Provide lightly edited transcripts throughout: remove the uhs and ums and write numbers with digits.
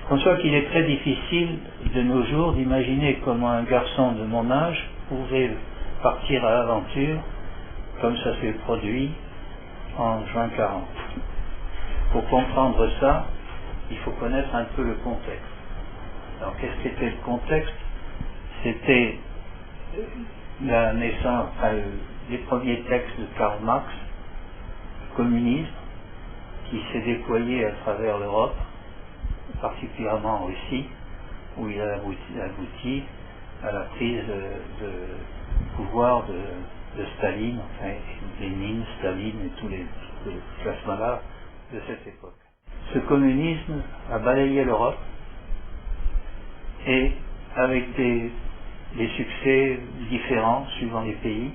Comme ça qu'il est très difficile de nos jours d'imaginer comment un garçon de mon âge pouvait partir à l'aventure comme ça s'est produit en juin 40. Pour comprendre ça, il faut connaître un peu le contexte. Alors qu'est-ce qu'était le contexte? C'était la naissance, les premiers textes de Karl Marx, le communisme, qui s'est déployé à travers l'Europe, particulièrement en Russie, où il a abouti à la prise de pouvoir de Staline, enfin Lénine, Staline et tous les classements-là de cette époque. Ce communisme a balayé l'Europe et avec des succès différents suivant les pays,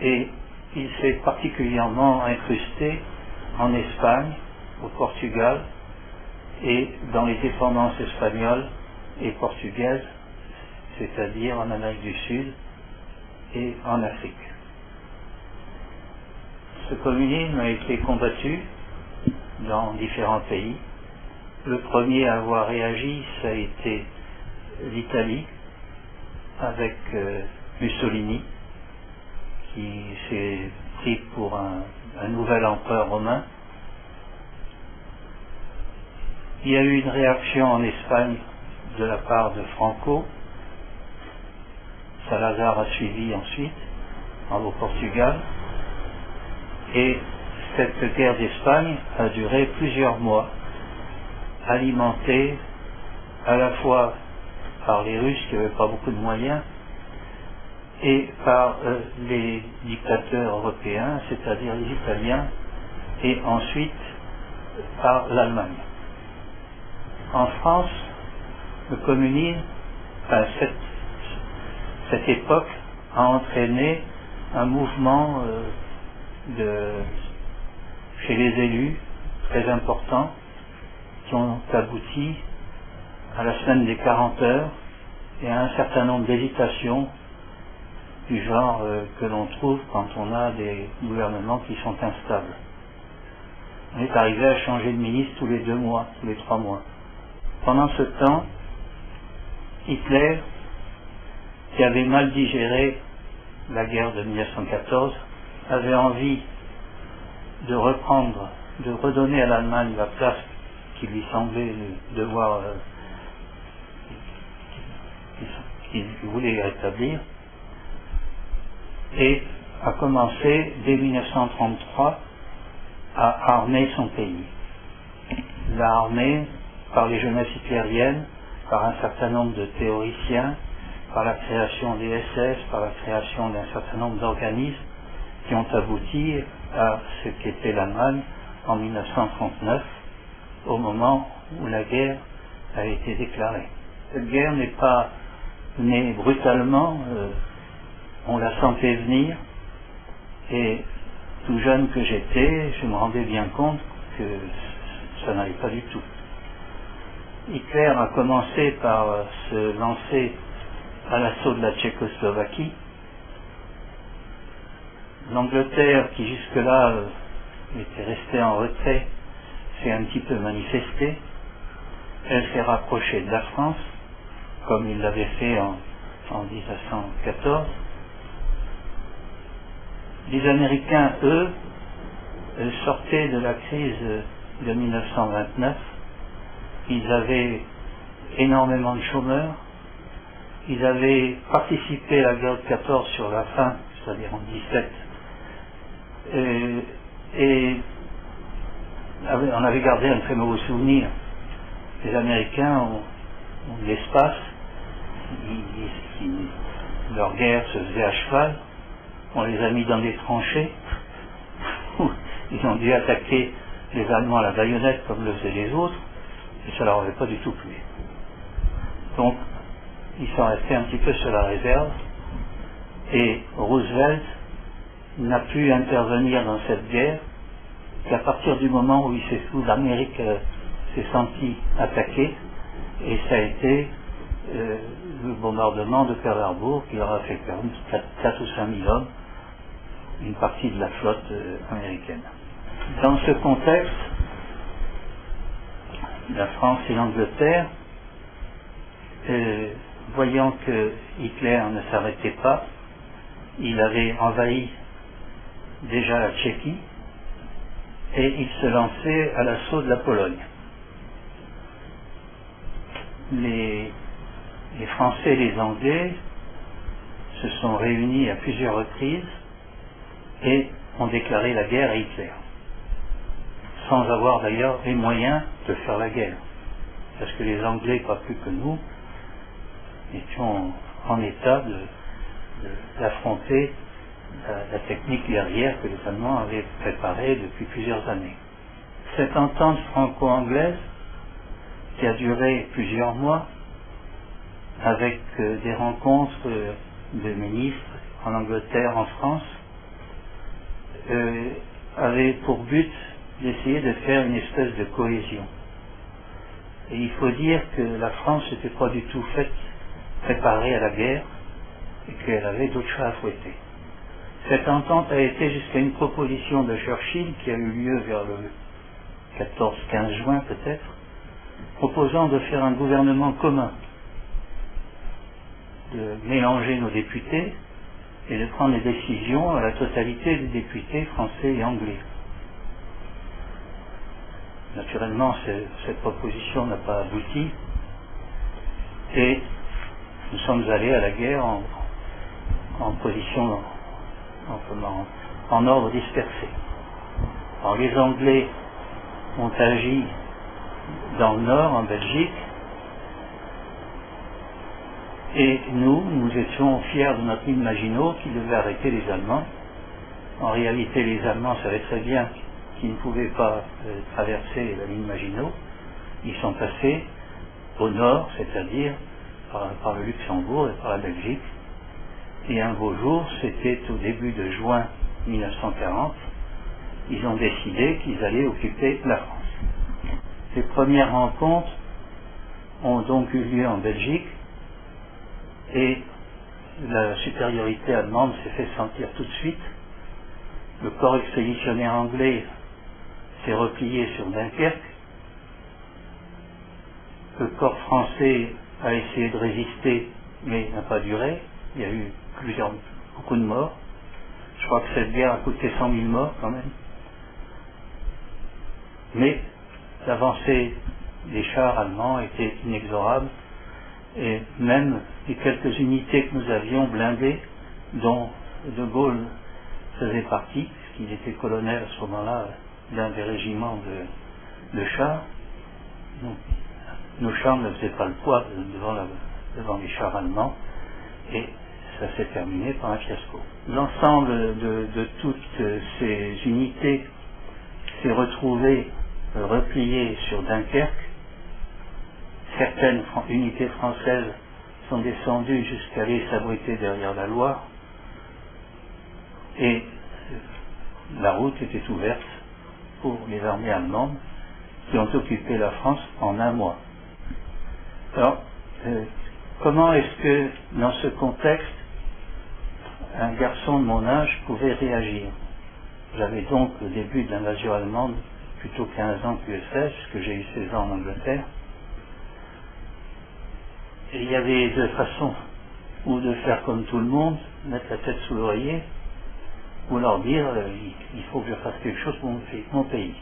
et il s'est particulièrement incrusté en Espagne, au Portugal et dans les dépendances espagnoles et portugaises, c'est-à-dire en Amérique du Sud et en Afrique. Ce communisme a été combattu dans différents pays. Le premier à avoir réagi, ça a été l'Italie, avec Mussolini, qui s'est pris pour un nouvel empereur romain. Il y a eu une réaction en Espagne de la part de Franco. Salazar a suivi ensuite, au Portugal. Et cette guerre d'Espagne a duré plusieurs mois, alimentée à la fois par les Russes qui n'avaient pas beaucoup de moyens et par les dictateurs européens, c'est-à-dire les Italiens, et ensuite par l'Allemagne. En France, le communisme, cette époque a entraîné un mouvement chez les élus très important qui ont abouti à la semaine des 40 heures et à un certain nombre d'hésitations du genre que l'on trouve quand on a des gouvernements qui sont instables. On est arrivé à changer de ministre tous les 2 mois, tous les 3 mois. Pendant ce temps, Hitler, qui avait mal digéré la guerre de 1914, avait envie de reprendre, de redonner à l'Allemagne la place qui lui semblait devoir, qu'il voulait rétablir, et a commencé dès 1933 à armer son pays. Il l'a armé par les jeunesses hitlériennes, par un certain nombre de théoriciens, par la création des SS, par la création d'un certain nombre d'organismes qui ont abouti à ce qu'était l'Allemagne en 1939, au moment où la guerre a été déclarée. Cette guerre n'est pas née brutalement, on la sentait venir, et tout jeune que j'étais, je me rendais bien compte que ça n'allait pas du tout. Hitler a commencé par se lancer à l'assaut de la Tchécoslovaquie. L'Angleterre, qui jusque-là était restée en retrait, s'est un petit peu manifestée. Elle s'est rapprochée de la France, comme il l'avait fait en 1914. Les Américains, eux, sortaient de la crise de 1929. Ils avaient énormément de chômeurs. Ils avaient participé à la guerre de 14 sur la fin, c'est-à-dire en 17. Et on avait gardé un très mauvais souvenir. Les Américains ont de l'espace. Leur guerre se faisait à cheval. On les a mis dans des tranchées. Ils ont dû attaquer les Allemands à la baïonnette comme le faisaient les autres. Et ça leur avait pas du tout plu. Donc, ils sont restés un petit peu sur la réserve. Et Roosevelt n'a pu intervenir dans cette guerre qu'à partir du moment où l'Amérique s'est sentie attaquée, et ça a été le bombardement de Pearl Harbor qui leur a fait perdre 4 ou 5 000 hommes, une partie de la flotte américaine. Dans ce contexte, la France et l'Angleterre, voyant que Hitler ne s'arrêtait pas, il avait envahi déjà la Tchéquie et il se lançait à l'assaut de la Pologne. Les Français et les Anglais se sont réunis à plusieurs reprises et ont déclaré la guerre à Hitler, sans avoir d'ailleurs les moyens de faire la guerre, parce que les Anglais, pas plus que nous, étions en état d'affronter la technique guerrière que les Allemands avaient préparée depuis plusieurs années. Cette entente franco-anglaise, qui a duré plusieurs mois, avec des rencontres de ministres en Angleterre, en France, avait pour but d'essayer de faire une espèce de cohésion. Et il faut dire que la France n'était pas du tout préparée à la guerre et qu'elle avait d'autres chats à fouetter. Cette entente a été jusqu'à une proposition de Churchill qui a eu lieu vers le 14-15 juin peut-être, proposant de faire un gouvernement commun, de mélanger nos députés et de prendre des décisions à la totalité des députés français et anglais. Naturellement, cette proposition n'a pas abouti et nous sommes allés à la guerre en position, en ordre dispersé. Alors les Anglais ont agi dans le nord, en Belgique, et nous étions fiers de notre ligne Maginot qui devait arrêter les Allemands. En réalité, les Allemands savaient très bien qu'ils ne pouvaient pas traverser la ligne Maginot. Ils sont passés au nord, c'est-à-dire par le Luxembourg et par la Belgique. Et un beau jour, c'était au début de juin 1940, ils ont décidé qu'ils allaient occuper la France. Les premières rencontres ont donc eu lieu en Belgique et la supériorité allemande s'est fait sentir tout de suite. Le corps expéditionnaire anglais s'est replié sur Dunkerque. Le corps français a essayé de résister, mais n'a pas duré. Il y a eu beaucoup de morts. Je crois que cette guerre a coûté 100 000 morts quand même. Mais l'avancée des chars allemands était inexorable et même les quelques unités que nous avions blindées, dont De Gaulle faisait partie, puisqu'il était colonel à ce moment-là d'un des régiments de chars, nos chars ne faisaient pas le poids devant les chars allemands et ça s'est terminé par un fiasco. L'ensemble de toutes ces unités s'est retrouvé replié sur Dunkerque. Certaines unités françaises sont descendues jusqu'à aller s'abriter derrière la Loire et la route était ouverte pour les armées allemandes qui ont occupé la France en un mois. Alors, comment est-ce que dans ce contexte un garçon de mon âge pouvait réagir? J'avais donc au début de l'invasion allemande plutôt 15 ans que 16, puisque j'ai eu 16 ans en Angleterre. Et il y avait deux façons, ou de faire comme tout le monde, mettre la tête sous l'oreiller, ou leur dire il faut que je fasse quelque chose pour mon pays.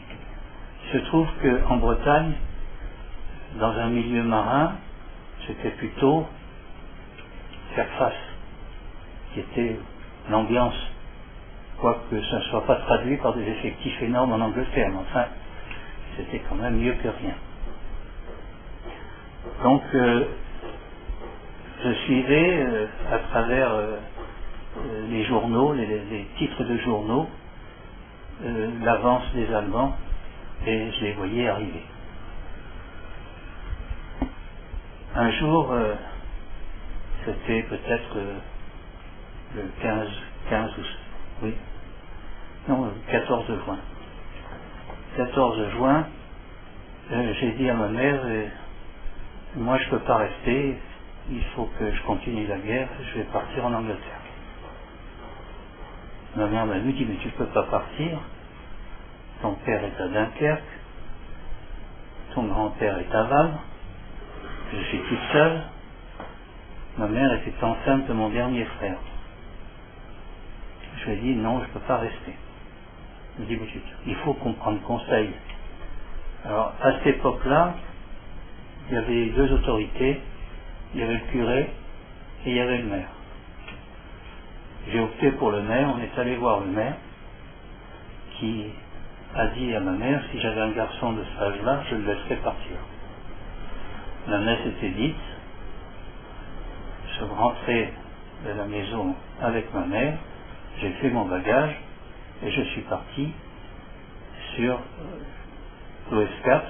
Il se trouve qu'en Bretagne, dans un milieu marin, c'était plutôt faire face, qui était l'ambiance, quoique ça ne soit pas traduit par des effectifs énormes en Angleterre, mais enfin, c'était quand même mieux que rien. Donc, je suivais à travers les journaux, les titres de journaux, l'avance des Allemands, et je les voyais arriver. Un jour, c'était peut-être le 14 juin. 14 juin, j'ai dit à ma mère, moi je ne peux pas rester, il faut que je continue la guerre, je vais partir en Angleterre. Ma mère m'a dit, mais tu ne peux pas partir, ton père est à Dunkerque, son grand-père est à Vannes, je suis toute seule, ma mère était enceinte de mon dernier frère. Je lui ai dit non, je ne peux pas rester. Il me dit il faut qu'on prenne conseil. Alors à cette époque-là, il y avait deux autorités, il y avait le curé et il y avait le maire. J'ai opté pour le maire, on est allé voir le maire qui a dit à ma mère si j'avais un garçon de cet âge-là, je le laisserais partir. La messe était dite, je rentrais de la maison avec ma mère, j'ai fait mon bagage et je suis parti sur l'OS4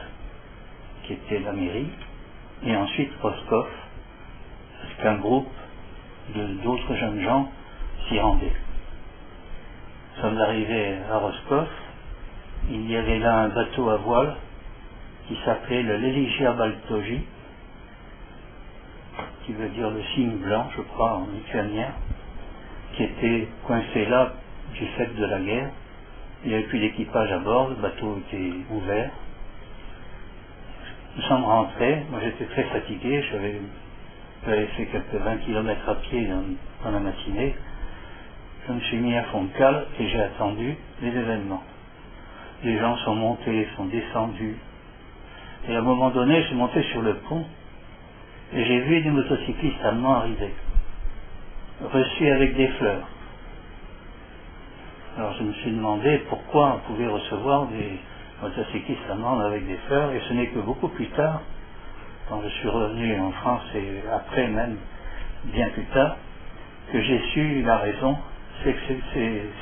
qui était la mairie et ensuite Roscoff parce qu'un groupe d'autres jeunes gens s'y rendaient. Nous sommes arrivés à Roscoff, il y avait là un bateau à voile qui s'appelait le Leligia Baltoji, qui veut dire le cygne blanc, je crois, en lituanien, qui était coincé là du fait de la guerre. Il n'y avait plus d'équipage à bord, le bateau était ouvert. Nous sommes rentrés, moi j'étais très fatigué, j'avais fait quelques 20 km à pied dans la matinée. Je me suis mis à fond de cale et j'ai attendu les événements. Les gens sont montés, sont descendus. Et à un moment donné, je suis monté sur le pont et j'ai vu des motocyclistes allemands arriver, reçus avec des fleurs. Alors je me suis demandé pourquoi on pouvait recevoir des motocyclistes allemands avec des fleurs, et ce n'est que beaucoup plus tard, quand je suis revenu en France et après même, bien plus tard, que j'ai su la raison. C'est que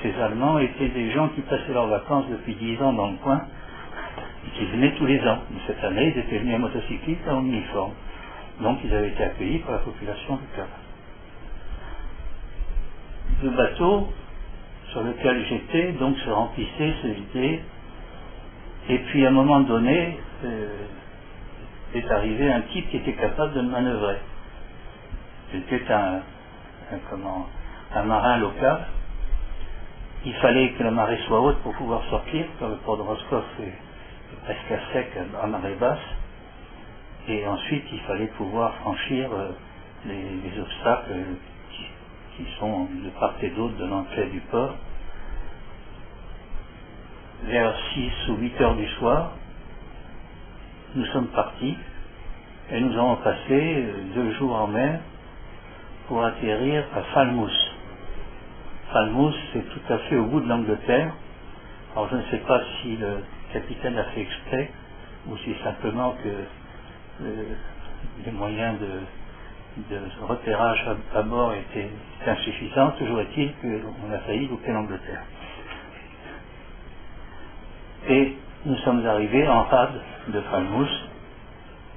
ces Allemands étaient des gens qui passaient leurs vacances depuis 10 ans dans le coin et qui venaient tous les ans. Mais cette année, ils étaient venus en motocycliste en uniforme. Donc ils avaient été accueillis par la population locale. Le bateau sur lequel j'étais donc se remplissait, se vidait, et puis à un moment donné est arrivé un type qui était capable de manœuvrer. C'était un marin local. Il fallait que la marée soit haute pour pouvoir sortir, car le port de Roscoff est presque à sec à marée basse. Et ensuite, il fallait pouvoir franchir les obstacles qui sont de part et d'autre de l'entrée du port. Vers 6 ou 8 heures du soir, nous sommes partis et nous avons passé 2 jours en mer pour atterrir à Falmouth. Falmouth, c'est tout à fait au bout de l'Angleterre. Alors je ne sais pas si le capitaine a fait exprès ou si simplement que les moyens de repérage à bord étaient insuffisants. Toujours est-il qu'on a failli louper l'Angleterre. Et nous sommes arrivés en rade de Falmouth,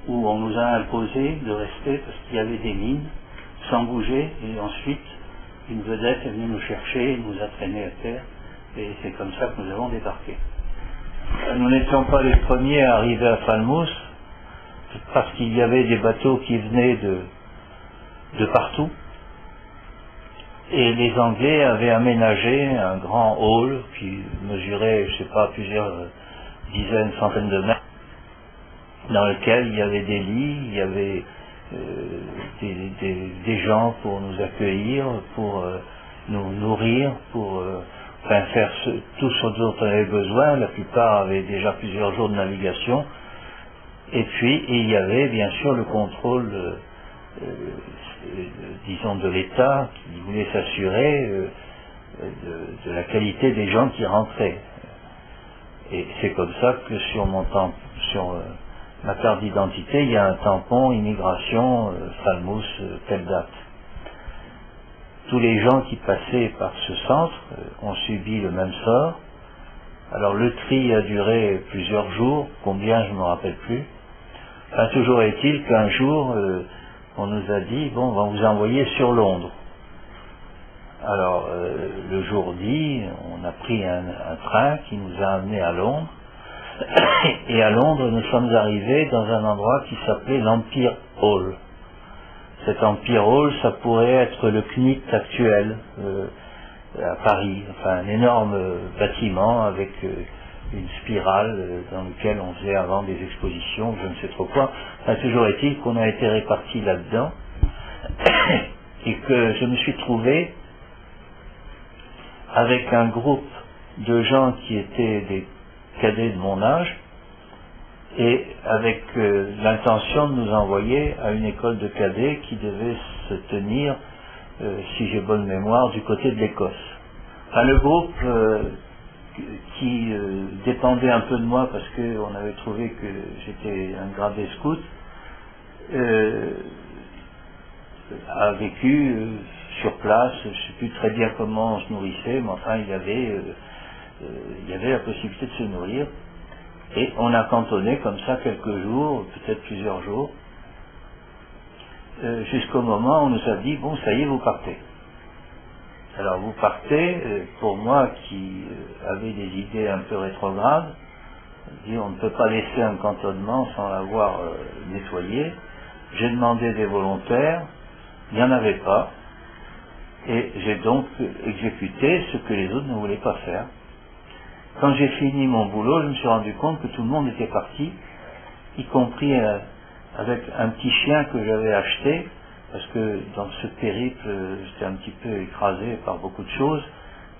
où on nous a imposé de rester parce qu'il y avait des mines, sans bouger, et ensuite une vedette est venue nous chercher, nous a traînés à terre, et c'est comme ça que nous avons débarqué. Nous n'étions pas les premiers à arriver à Falmouth, parce qu'il y avait des bateaux qui venaient de partout, et les Anglais avaient aménagé un grand hall qui mesurait, je sais pas, plusieurs dizaines, centaines de mètres, dans lequel il y avait des lits, il y avait des gens pour nous accueillir, pour nous nourrir, pour faire tout ce dont on avait besoin. La plupart avaient déjà plusieurs jours de navigation. Et puis il y avait bien sûr le contrôle disons de l'État qui voulait s'assurer de la qualité des gens qui rentraient. Et c'est comme ça que sur ma carte d'identité, il y a un tampon immigration Falmouth, telle date. Tous les gens qui passaient par ce centre ont subi le même sort. Alors le tri a duré plusieurs jours, combien je ne me rappelle plus. Enfin, toujours est-il qu'un jour, on nous a dit, bon, on va vous envoyer sur Londres. Alors le jour dit, on a pris un train qui nous a amenés à Londres. Et à Londres, nous sommes arrivés dans un endroit qui s'appelait l'Empire Hall. Cet Empire Hall, ça pourrait être le CNIT actuel à Paris, enfin un énorme bâtiment avec une spirale dans laquelle on faisait avant des expositions, je ne sais trop quoi. Enfin, toujours est-il qu'on a été répartis là-dedans et que je me suis trouvé avec un groupe de gens qui étaient des cadets de mon âge et avec l'intention de nous envoyer à une école de cadets qui devait se tenir, si j'ai bonne mémoire, du côté de l'Écosse. Enfin, le groupe qui dépendait un peu de moi parce qu'on avait trouvé que j'étais un gradé scout, a vécu sur place, je ne sais plus très bien comment on se nourrissait, mais enfin il y avait la possibilité de se nourrir. Et on a cantonné comme ça quelques jours, peut-être plusieurs jours, jusqu'au moment où on nous a dit, bon, ça y est, vous partez. Alors vous partez, pour moi qui avais des idées un peu rétrogrades, dit on ne peut pas laisser un cantonnement sans l'avoir nettoyé. J'ai demandé des volontaires, il n'y en avait pas, et j'ai donc exécuté ce que les autres ne voulaient pas faire. Quand j'ai fini mon boulot, je me suis rendu compte que tout le monde était parti, y compris avec un petit chien que j'avais acheté, parce que dans ce périple, j'étais un petit peu écrasé par beaucoup de choses,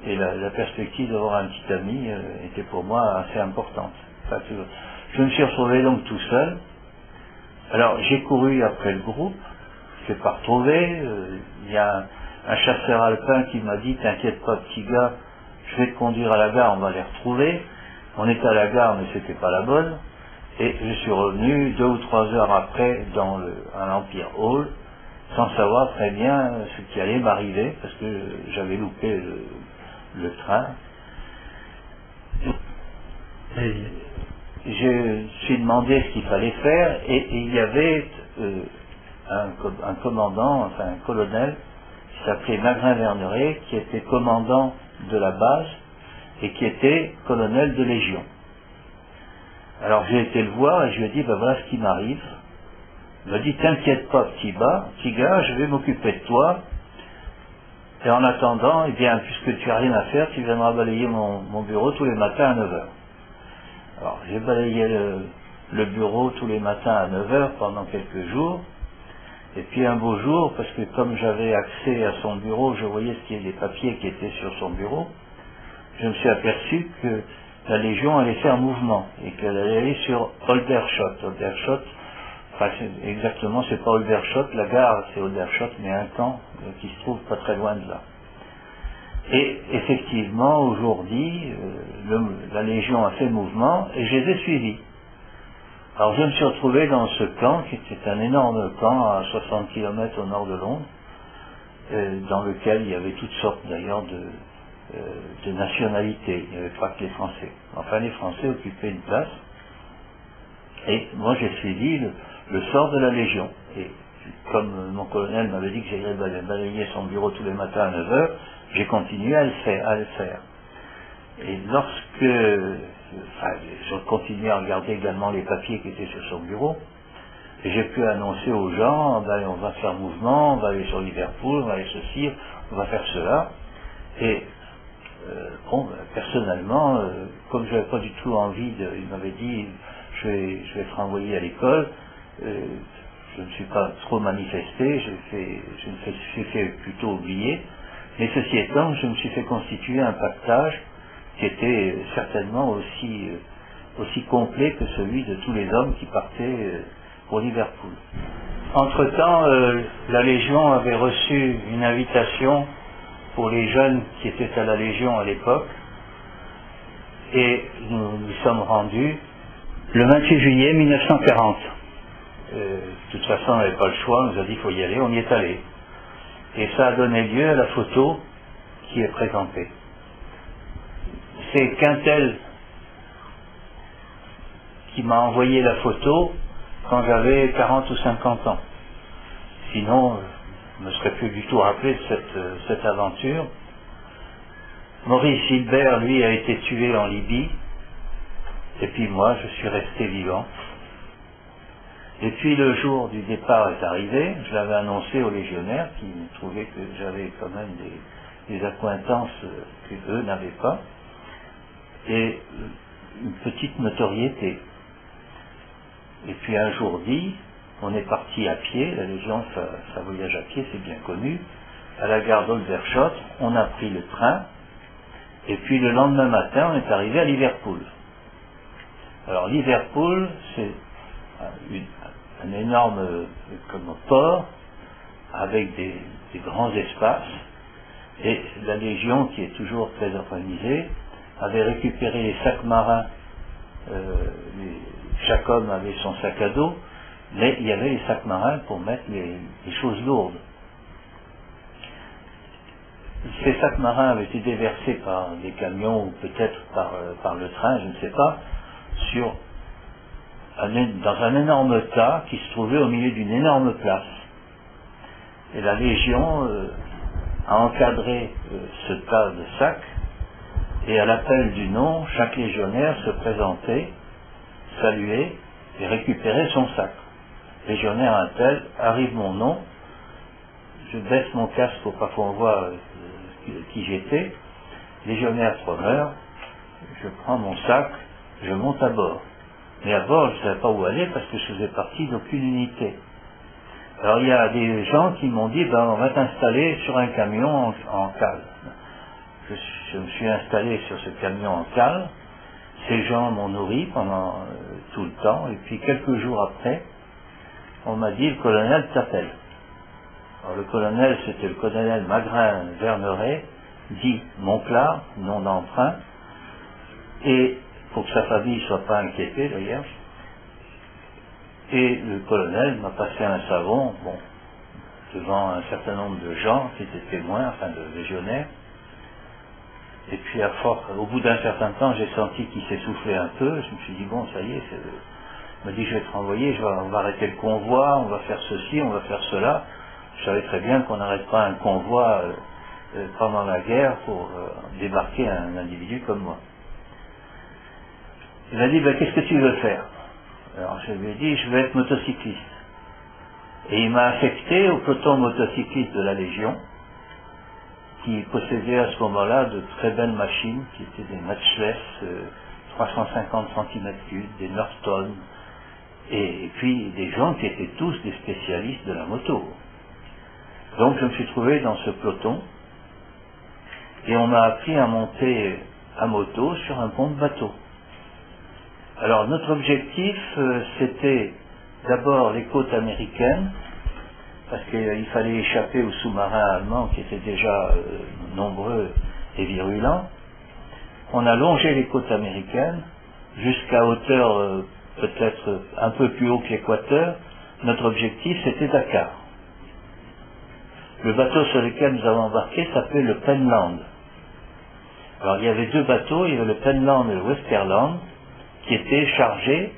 et la perspective d'avoir un petit ami était pour moi assez importante. Enfin, je me suis retrouvé donc tout seul. Alors j'ai couru après le groupe, je ne l'ai pas retrouvé. Il y a un chasseur alpin qui m'a dit, t'inquiète pas petit gars, je vais te conduire à la gare, on va les retrouver. On était à la gare, mais c'était pas la bonne. Et je suis revenu 2 ou 3 heures après à l'Empire Hall, sans savoir très bien ce qui allait m'arriver, parce que j'avais loupé le train. Et je me suis demandé ce qu'il fallait faire, et il y avait un commandant, enfin un colonel, qui s'appelait Magrin-Verneret, qui était commandant de la base et qui était colonel de Légion. Alors j'ai été le voir et je lui ai dit, ben voilà ce qui m'arrive. Il m'a dit, t'inquiète pas petit gars, je vais m'occuper de toi. Et en attendant, eh bien, puisque tu n'as rien à faire, tu viendras balayer mon bureau tous les matins à 9h. Alors j'ai balayé le bureau tous les matins à 9h pendant quelques jours. Et puis un beau jour, parce que comme j'avais accès à son bureau, je voyais ce qu'il y avait des papiers qui étaient sur son bureau, je me suis aperçu que la Légion allait faire mouvement et qu'elle allait aller sur Aldershot. Aldershot, enfin exactement, c'est pas Aldershot, la gare c'est Aldershot, mais un camp qui se trouve pas très loin de là. Et effectivement, aujourd'hui, la Légion a fait mouvement et je les ai suivis. Alors je me suis retrouvé dans ce camp, qui était un énorme camp à 60 km au nord de Londres, dans lequel il y avait toutes sortes d'ailleurs de nationalités, il n'y avait pas que les Français. Enfin les Français occupaient une place, et moi j'ai suivi le sort de la Légion. Et comme mon colonel m'avait dit que j'allais balayer son bureau tous les matins à 9h, j'ai continué à le faire. Et lorsque je continuais à regarder également les papiers qui étaient sur son bureau, et j'ai pu annoncer aux gens, ben, on va faire mouvement, on va aller sur Liverpool, on va aller ceci, on va faire cela. Et personnellement, comme je n'avais pas du tout envie il m'avait dit, je vais te renvoyer à l'école, je ne me suis pas trop manifesté, je me suis fait plutôt oublier, mais ceci étant, je me suis fait constituer un pactage qui était certainement aussi complet que celui de tous les hommes qui partaient pour Liverpool. Entre-temps, la Légion avait reçu une invitation pour les jeunes qui étaient à la Légion à l'époque, et nous nous sommes rendus le 28 juillet 1940. De toute façon, on n'avait pas le choix, on nous a dit qu'il faut y aller, on y est allé. Et ça a donné lieu à la photo qui est présentée. C'est Quintel qui m'a envoyé la photo quand j'avais 40 ou 50 ans. Sinon, je ne me serais plus du tout rappelé de cette aventure. Maurice Gilbert, lui, a été tué en Libye, et puis moi, je suis resté vivant. Et puis le jour du départ est arrivé, je l'avais annoncé aux légionnaires qui trouvaient que j'avais quand même des accointances qu'eux n'avaient pas. Et une petite notoriété. Et puis un jour dit, on est parti à pied, la Légion, ça voyage à pied, c'est bien connu, à la gare d'Aldershot, on a pris le train, et puis le lendemain matin, on est arrivé à Liverpool. Alors Liverpool, c'est un énorme port, avec des grands espaces, et la Légion, qui est toujours très organisée, avait récupéré les sacs marins, chaque homme avait son sac à dos, mais il y avait les sacs marins pour mettre les choses lourdes. Ces sacs marins avaient été déversés par des camions, ou peut-être par le train, je ne sais pas, dans un énorme tas qui se trouvait au milieu d'une énorme place. Et la Légion a encadré ce tas de sacs, et à l'appel du nom, chaque légionnaire se présentait, saluait et récupérait son sac. Légionnaire un tel, arrive mon nom, je baisse mon casque pour pas qu'on voit qui j'étais, légionnaire Trommer, je prends mon sac, je monte à bord. Mais à bord, je ne savais pas où aller parce que je faisais partie d'aucune unité. Alors il y a des gens qui m'ont dit, on va t'installer sur un camion en cale. Je me suis installé sur ce camion en cale, ces gens m'ont nourri pendant tout le temps, et puis quelques jours après, on m'a dit, le colonel t'appelle. Alors le colonel, c'était le colonel Magrin Verneret, dit Monclar, nom d'emprunt, et pour que sa famille ne soit pas inquiétée d'ailleurs, et le colonel m'a passé un savon, devant un certain nombre de gens qui étaient témoins, enfin de légionnaires, et puis au bout d'un certain temps, j'ai senti qu'il s'essoufflait un peu, je me suis dit, ça y est, il m'a dit, je vais te renvoyer, on va arrêter le convoi, on va faire ceci, on va faire cela. Je savais très bien qu'on n'arrête pas un convoi pendant la guerre pour débarquer un individu comme moi. Il m'a dit, qu'est-ce que tu veux faire? Alors je lui ai dit, je veux être motocycliste. Et il m'a affecté au peloton motocycliste de la Légion, qui possédait à ce moment-là de très belles machines, qui étaient des Matchless 350 cm3, des Norton, et puis des gens qui étaient tous des spécialistes de la moto. Donc je me suis trouvé dans ce peloton, et on m'a appris à monter à moto sur un pont de bateau. Alors notre objectif, c'était d'abord les côtes américaines, parce qu'il fallait échapper aux sous-marins allemands qui étaient déjà nombreux et virulents. On a longé les côtes américaines jusqu'à hauteur peut-être un peu plus haut que l'équateur. Notre objectif, c'était Dakar. Le bateau sur lequel nous avons embarqué s'appelait le Penland. Alors il y avait deux bateaux, il y avait le Penland et le Westerland, qui étaient chargés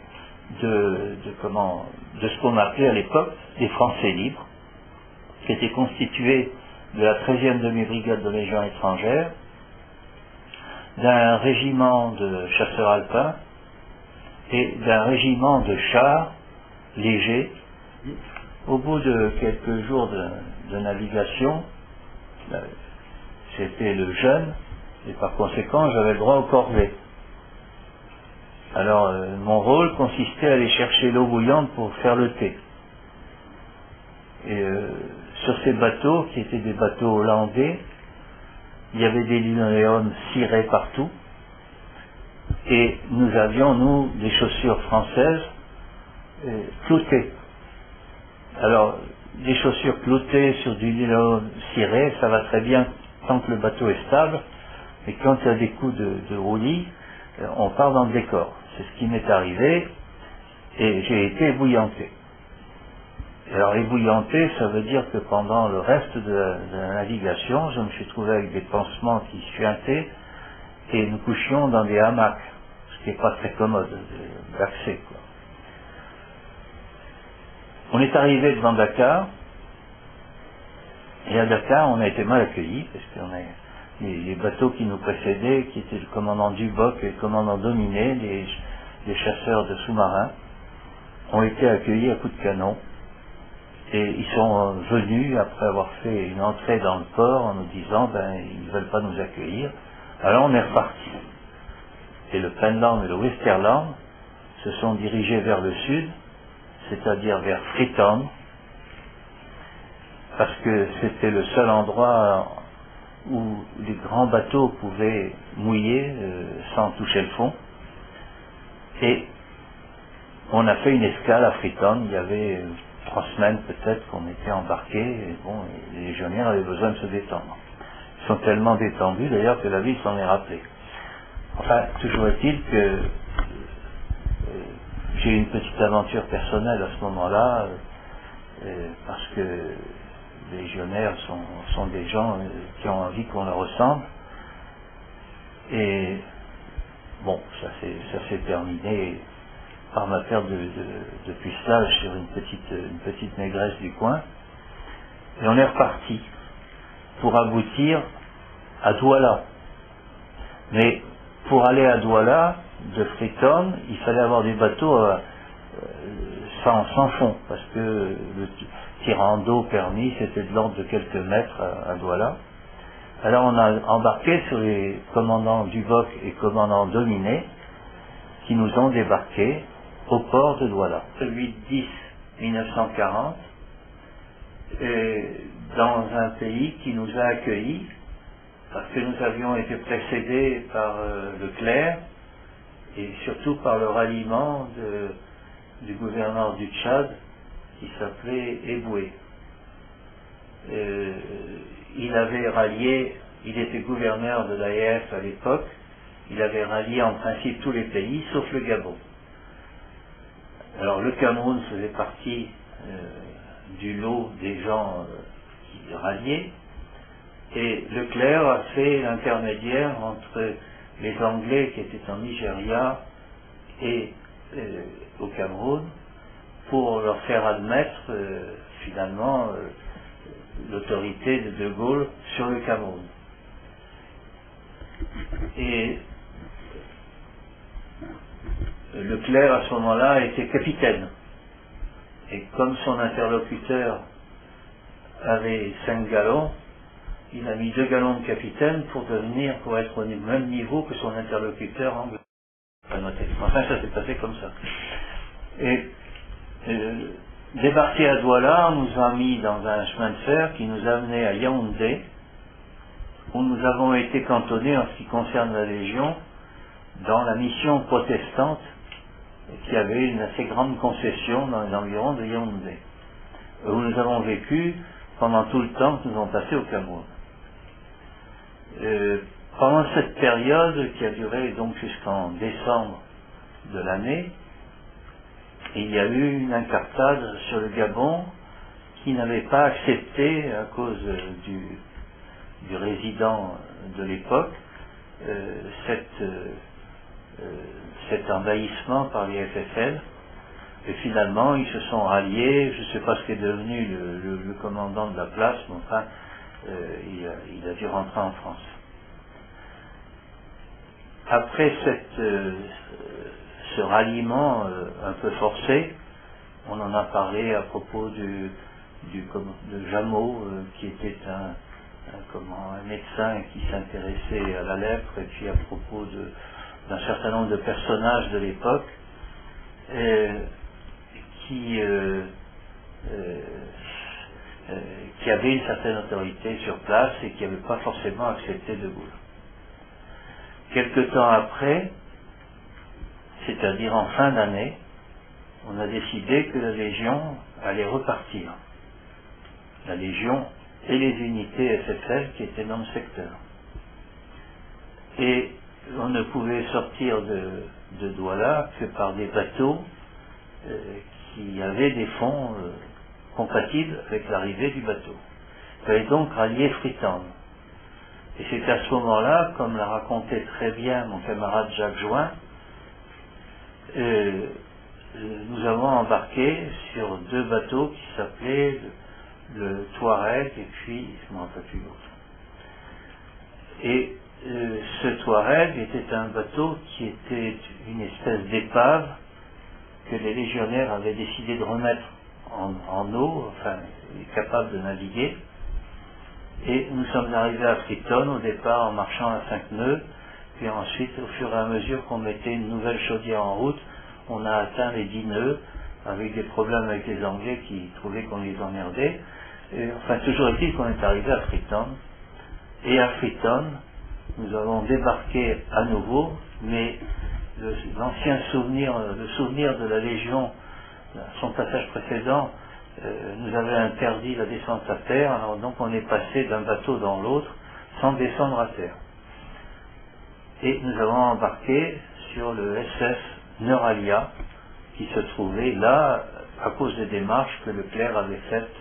de ce qu'on appelait à l'époque des Français libres, qui étaient constitués de la 13e demi-brigade de Légion étrangère, d'un régiment de chasseurs alpins et d'un régiment de chars légers. Au bout de quelques jours de navigation, j'étais le jeune, et par conséquent j'avais le droit aux corvées. Alors mon rôle consistait à aller chercher l'eau bouillante pour faire le thé. Et sur ces bateaux, qui étaient des bateaux hollandais, il y avait des linoléums cirés partout, et nous avions, nous, des chaussures françaises cloutées. Alors, des chaussures cloutées sur du linoléum ciré, ça va très bien tant que le bateau est stable, mais quand il y a des coups de roulis, on part dans le décor. C'est ce qui m'est arrivé, et j'ai été ébouillanté. Alors ébouillanté, ça veut dire que pendant le reste de la navigation, je me suis trouvé avec des pansements qui suintaient, et nous couchions dans des hamacs, ce qui n'est pas très commode d'accès, quoi. On est arrivé devant Dakar, et à Dakar, on a été mal accueillis, parce que les bateaux qui nous précédaient, qui étaient le commandant Duboc et le commandant Dominé, les chasseurs de sous-marins, ont été accueillis à coups de canon. Et ils sont venus, après avoir fait une entrée dans le port, en nous disant, ils ne veulent pas nous accueillir. Alors on est reparti. et le Penland et le Westerland se sont dirigés vers le sud, c'est-à-dire vers Freetown, parce que c'était le seul endroit où les grands bateaux pouvaient mouiller sans toucher le fond. Et on a fait une escale à Freetown. Il y avait 3 semaines peut-être qu'on était embarqués, et bon, les légionnaires avaient besoin de se détendre. Ils sont tellement détendus d'ailleurs que la ville s'en est rappelée. Enfin, toujours est-il que j'ai eu une petite aventure personnelle à ce moment-là, parce que les légionnaires sont des gens qui ont envie qu'on leur ressemble. Et bon, ça s'est terminé par ma perte de pucelage sur une petite négresse du coin. Et on est reparti pour aboutir à Douala. Mais pour aller à Douala, de Freetown, il fallait avoir des bateaux sans fond, parce que le tirant d'eau permis, c'était de l'ordre de quelques mètres à Douala. Alors on a embarqué sur les commandants Duboc et commandant Dominé, qui nous ont débarqués au port de Douala. Le 8-10-1940, dans un pays qui nous a accueillis, parce que nous avions été précédés par Leclerc, et surtout par le ralliement du gouverneur du Tchad, qui s'appelait Eboué. Il avait rallié, il était gouverneur de l'AEF à l'époque, il avait rallié en principe tous les pays, sauf le Gabon. Alors le Cameroun faisait partie du lot des gens qui ralliaient, et Leclerc a fait l'intermédiaire entre les Anglais qui étaient en Nigeria et au Cameroun pour leur faire admettre finalement l'autorité de De Gaulle sur le Cameroun. Et Leclerc à ce moment-là était capitaine. Et comme son interlocuteur avait 5 gallons, il a mis 2 gallons de capitaine pour être au même niveau que son interlocuteur anglais. Enfin, ça s'est passé comme ça. Et débarqué à Douala, on nous a mis dans un chemin de fer qui nous a amené à Yaoundé, où nous avons été cantonnés en ce qui concerne la Légion dans la mission protestante qui avait une assez grande concession dans les environs de Yaoundé, où nous avons vécu pendant tout le temps que nous avons passé au Cameroun. Pendant cette période qui a duré donc jusqu'en décembre de l'année, il y a eu une incartade sur le Gabon qui n'avait pas accepté, à cause du résident de l'époque, cet envahissement par les FFL. Et finalement, ils se sont ralliés. Je ne sais pas ce qu'est devenu le commandant de la place, mais enfin, il a dû rentrer en France. Après ce ralliement un peu forcé, on en a parlé à propos de Jameau, qui était un médecin qui s'intéressait à la lèpre, et puis à propos d'un certain nombre de personnages de l'époque, qui avaient une certaine autorité sur place et qui n'avaient pas forcément accepté De Gaulle. Quelque temps après, c'est-à-dire en fin d'année, on a décidé que la Légion allait repartir. La Légion et les unités FFL qui étaient dans le secteur. Et on ne pouvait sortir de Douala que par des bateaux qui avaient des fonds compatibles avec l'arrivée du bateau. Il fallait donc rallier Freetown. Et c'est à ce moment-là, comme l'a raconté très bien mon camarade Jacques Join, nous avons embarqué sur 2 bateaux qui s'appelaient le Touareg et puis, je ne me rappelle plus l'autre. Et ce Touareg était un bateau qui était une espèce d'épave que les légionnaires avaient décidé de remettre en eau, enfin, capable de naviguer. Et nous sommes arrivés à Freetown au départ en marchant à 5 nœuds, Puis ensuite, au fur et à mesure qu'on mettait une nouvelle chaudière en route, on a atteint les 10 nœuds, avec des problèmes avec les Anglais qui trouvaient qu'on les emmerdait. Et, enfin, toujours est-il qu'on est arrivé à Freetown. Et à Freetown, nous avons débarqué à nouveau, mais l'ancien souvenir, le souvenir de la Légion, son passage précédent, nous avait interdit la descente à terre, alors donc on est passé d'un bateau dans l'autre sans descendre à terre. Et nous avons embarqué sur le SS Neuralia, qui se trouvait là à cause des démarches que Leclerc avait faites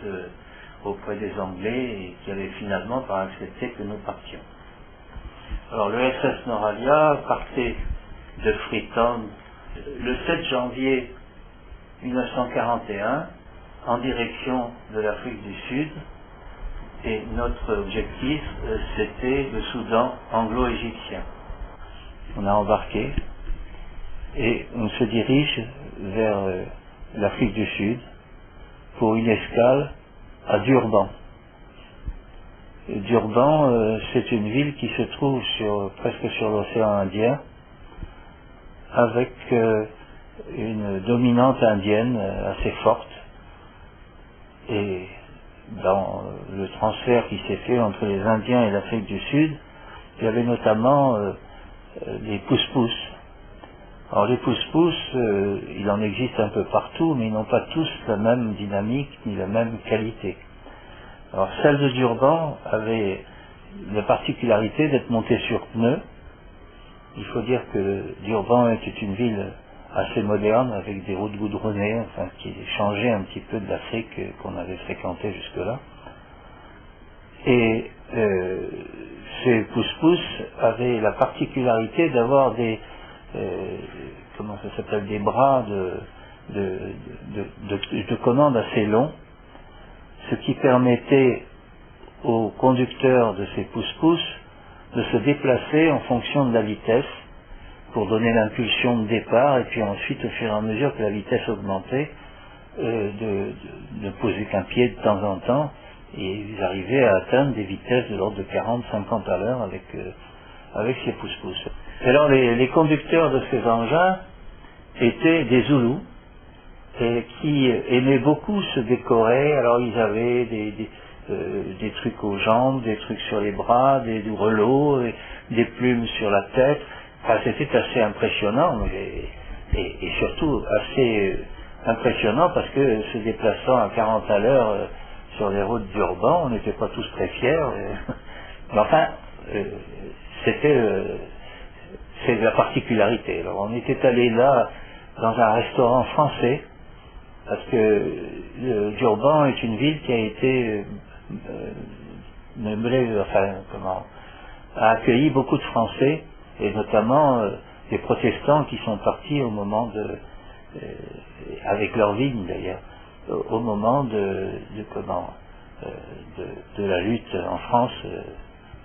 auprès des Anglais et qui avaient finalement pas accepté que nous partions. Alors le SS Neuralia partait de Freetown le 7 janvier 1941 en direction de l'Afrique du Sud, et notre objectif c'était le Soudan anglo-égyptien. On a embarqué et on se dirige vers l'Afrique du Sud pour une escale à Durban. Et Durban, c'est une ville qui se trouve presque sur l'océan Indien, avec une dominante indienne assez forte. Et dans le transfert qui s'est fait entre les Indiens et l'Afrique du Sud, il y avait notamment les pousse-pousse. Alors les pousse-pousse, il en existe un peu partout, mais ils n'ont pas tous la même dynamique ni la même qualité. Alors celle de Durban avait la particularité d'être montée sur pneus. Il faut dire que Durban était une ville assez moderne, avec des routes goudronnées, enfin, qui changeait un petit peu de l'Afrique qu'on avait fréquentée jusque-là. Et ces pousse-pousse avaient la particularité d'avoir des comment ça s'appelle, des bras de commande assez longs, ce qui permettait aux conducteurs de ces pousse-pousse de se déplacer en fonction de la vitesse pour donner l'impulsion de départ, et puis ensuite, au fur et à mesure que la vitesse augmentait, de poser qu'un pied de temps en temps, et ils arrivaient à atteindre des vitesses de l'ordre de 40-50 à l'heure avec ces pousse-pousse. Et alors les conducteurs de ces engins étaient des Zoulous, et qui aimaient beaucoup se décorer. Alors ils avaient des trucs aux jambes, des trucs sur les bras, des grelots, des plumes sur la tête. Enfin, c'était assez impressionnant, et surtout assez impressionnant parce que se déplaçant à 40 à l'heure sur les routes d'Urban, on n'était pas tous très fiers. Mais enfin, c'est la particularité. Alors on était allé là dans un restaurant français, parce que Durban est une ville qui a été a accueilli beaucoup de Français, et notamment des protestants qui sont partis au moment avec leur vigne d'ailleurs, au moment de la lutte en France,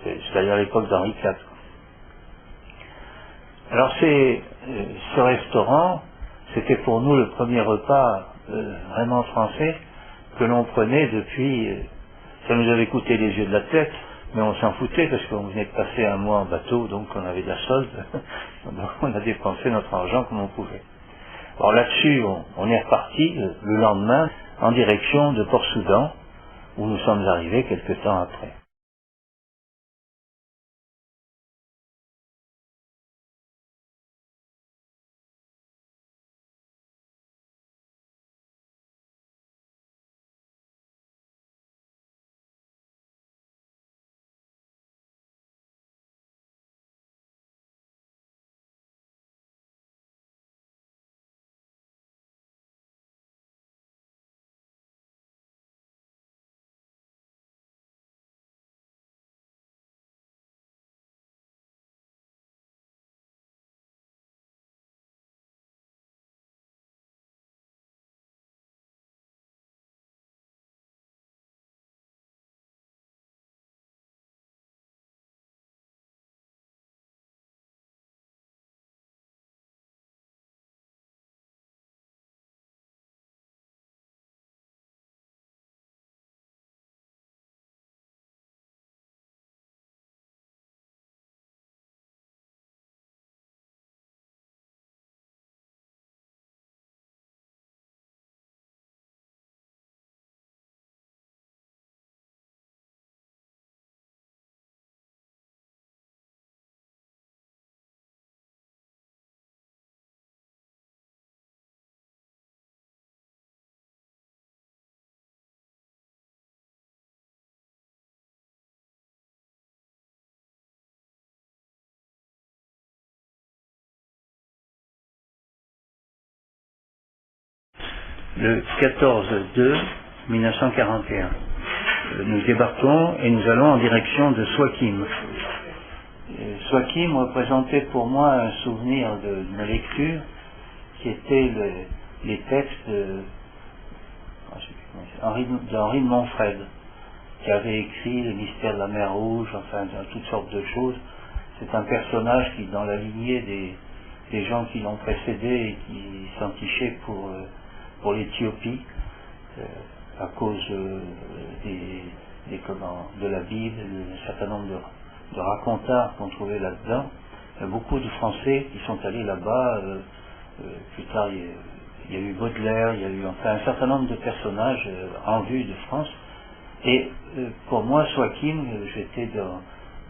c'est-à-dire à l'époque d'Henri IV. Alors ce restaurant, c'était pour nous le premier repas vraiment français que l'on prenait depuis. Ça nous avait coûté les yeux de la tête, mais on s'en foutait parce qu'on venait de passer un mois en bateau, donc on avait de la solde. Donc on a dépensé notre argent comme on pouvait. Alors là-dessus, on est reparti le lendemain en direction de Port-Soudan, où nous sommes arrivés quelque temps après. le 14-2-1941. Nous débarquons et nous allons en direction de Swakim. Swakim représentait pour moi un souvenir de ma lecture qui était les textes d'Henri de Montfred, qui avait écrit Les mystères de la mer Rouge, enfin toutes sortes de choses. C'est un personnage qui, dans la lignée des gens qui l'ont précédé et qui s'entichaient pour l'Éthiopie, à cause de la Bible, un certain nombre de racontars qu'on trouvait là-dedans. Il y a beaucoup de Français qui sont allés là-bas. Plus tard, il y a eu Baudelaire, il y a eu enfin un certain nombre de personnages en vue de France. Et pour moi, Swakim, j'étais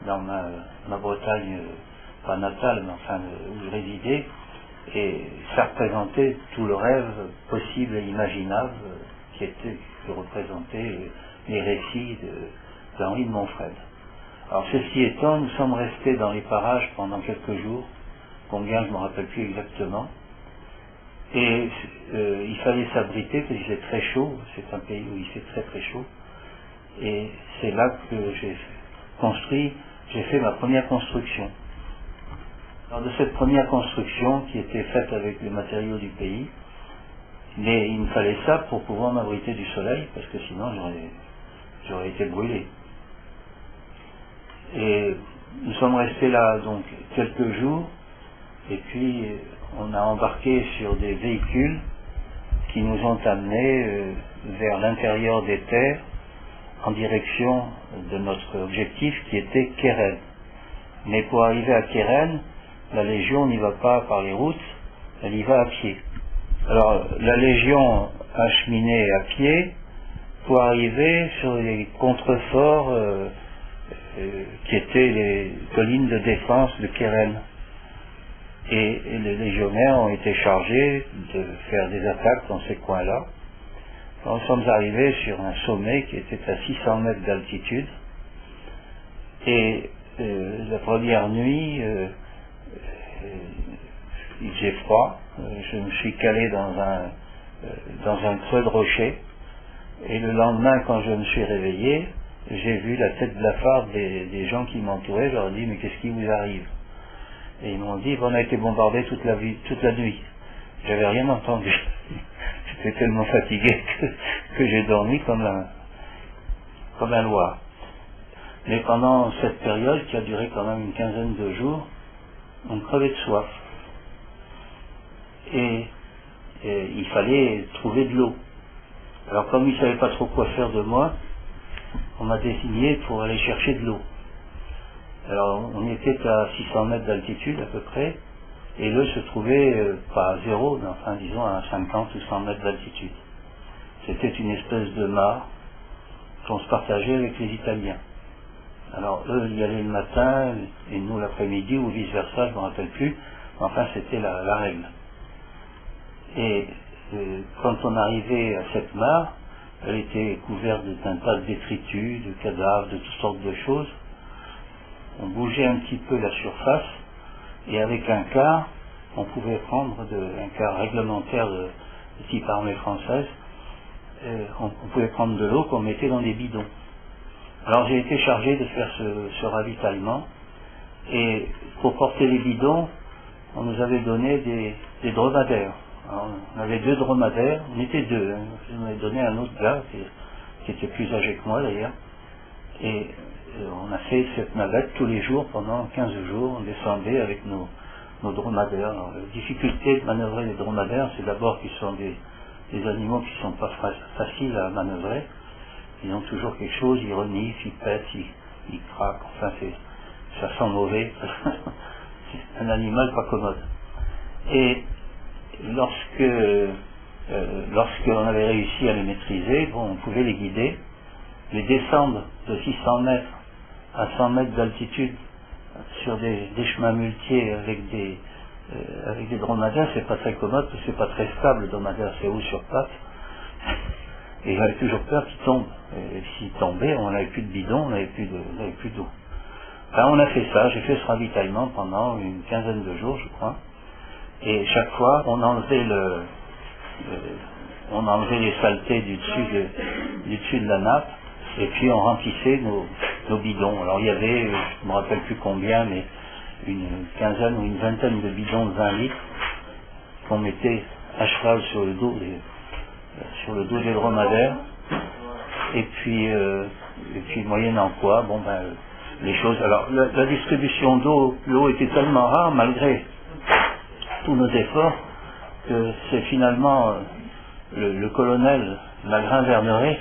dans ma Bretagne, pas natale, mais enfin où je résidais, et ça représentait tout le rêve possible et imaginable que représentaient les récits d'Henri de Montfred. Alors ceci étant, nous sommes restés dans les parages pendant quelques jours, combien je ne me rappelle plus exactement, et il fallait s'abriter parce qu'il faisait très chaud, c'est un pays où il fait très très chaud, et c'est là que j'ai fait ma première construction. Alors de cette première construction qui était faite avec les matériaux du pays, mais il me fallait ça pour pouvoir m'abriter du soleil, parce que sinon j'aurais été brûlé. Et nous sommes restés là donc quelques jours, et puis on a embarqué sur des véhicules qui nous ont amenés vers l'intérieur des terres, en direction de notre objectif qui était Keren. Mais pour arriver à Keren, la Légion n'y va pas par les routes, elle y va à pied. Alors la Légion a cheminé à pied pour arriver sur les contreforts qui étaient les collines de défense de Keren. Et les légionnaires ont été chargés de faire des attaques dans ces coins-là. Nous sommes arrivés sur un sommet qui était à 600 mètres d'altitude, et la première nuit, il faisait froid, je me suis calé dans un creux de rocher, et le lendemain, quand je me suis réveillé, j'ai vu la tête blafarde des gens qui m'entouraient. Je leur ai dit, mais qu'est-ce qui vous arrive? Et ils m'ont dit, on a été bombardés toute la nuit. J'avais rien entendu. J'étais tellement fatigué que j'ai dormi comme un loir. Mais pendant cette période, qui a duré quand même une quinzaine de jours, on crevait de soif. Et il fallait trouver de l'eau. Alors comme ils ne savaient pas trop quoi faire de moi, on m'a désigné pour aller chercher de l'eau. Alors on était à 600 mètres d'altitude à peu près, et l'eau se trouvait pas à zéro, mais enfin disons à 50 ou 100 mètres d'altitude. C'était une espèce de mare qu'on se partageait avec les Italiens. Alors eux y allaient le matin, et nous l'après-midi, ou vice-versa, je ne me rappelle plus, mais enfin c'était la règle. Et quand on arrivait à cette mare, elle était couverte d'un tas de détritus, de cadavres, de toutes sortes de choses. On bougeait un petit peu la surface, et avec un quart, on pouvait prendre un quart réglementaire de type armée française, on pouvait prendre de l'eau qu'on mettait dans des bidons. Alors j'ai été chargé de faire ce ravitaillement, et pour porter les bidons, on nous avait donné des dromadaires. Alors, on avait 2 dromadaires, on était 2, hein. Je m'avais donné un autre gars qui était plus âgé que moi d'ailleurs, et on a fait cette navette tous les jours pendant 15 jours, on descendait avec nos dromadaires. Alors, la difficulté de manœuvrer les dromadaires, c'est d'abord qu'ils sont des animaux qui ne sont pas faciles à manœuvrer. Ils ont toujours quelque chose, ils reniflent, ils pètent, ils craquent, enfin ça sent mauvais. C'est un animal pas commode. Et lorsqu'on avait réussi à les maîtriser, bon, on pouvait les guider, les descendre de 600 mètres à 100 mètres d'altitude sur des chemins muletiers avec des dromadaires, c'est pas très commode, parce que c'est pas très stable, le dromadaire, c'est haut sur pattes. Et j'avais toujours peur qu'il tombe. Et s'il tombait, on n'avait plus de bidon, on n'avait plus d'eau. Enfin, on a fait ça, j'ai fait ce ravitaillement pendant une quinzaine de jours, je crois. Et chaque fois, on enlevait on enlevait les saletés du dessus de la nappe, et puis on remplissait nos bidons. Alors il y avait, je ne me rappelle plus combien, mais une quinzaine ou une vingtaine de bidons de 20 litres qu'on mettait à cheval sur le dos des dromadaires, et puis moyennant quoi, les choses. Alors la distribution d'eau, l'eau était tellement rare malgré tous nos efforts que c'est finalement le colonel Magrin-Verneret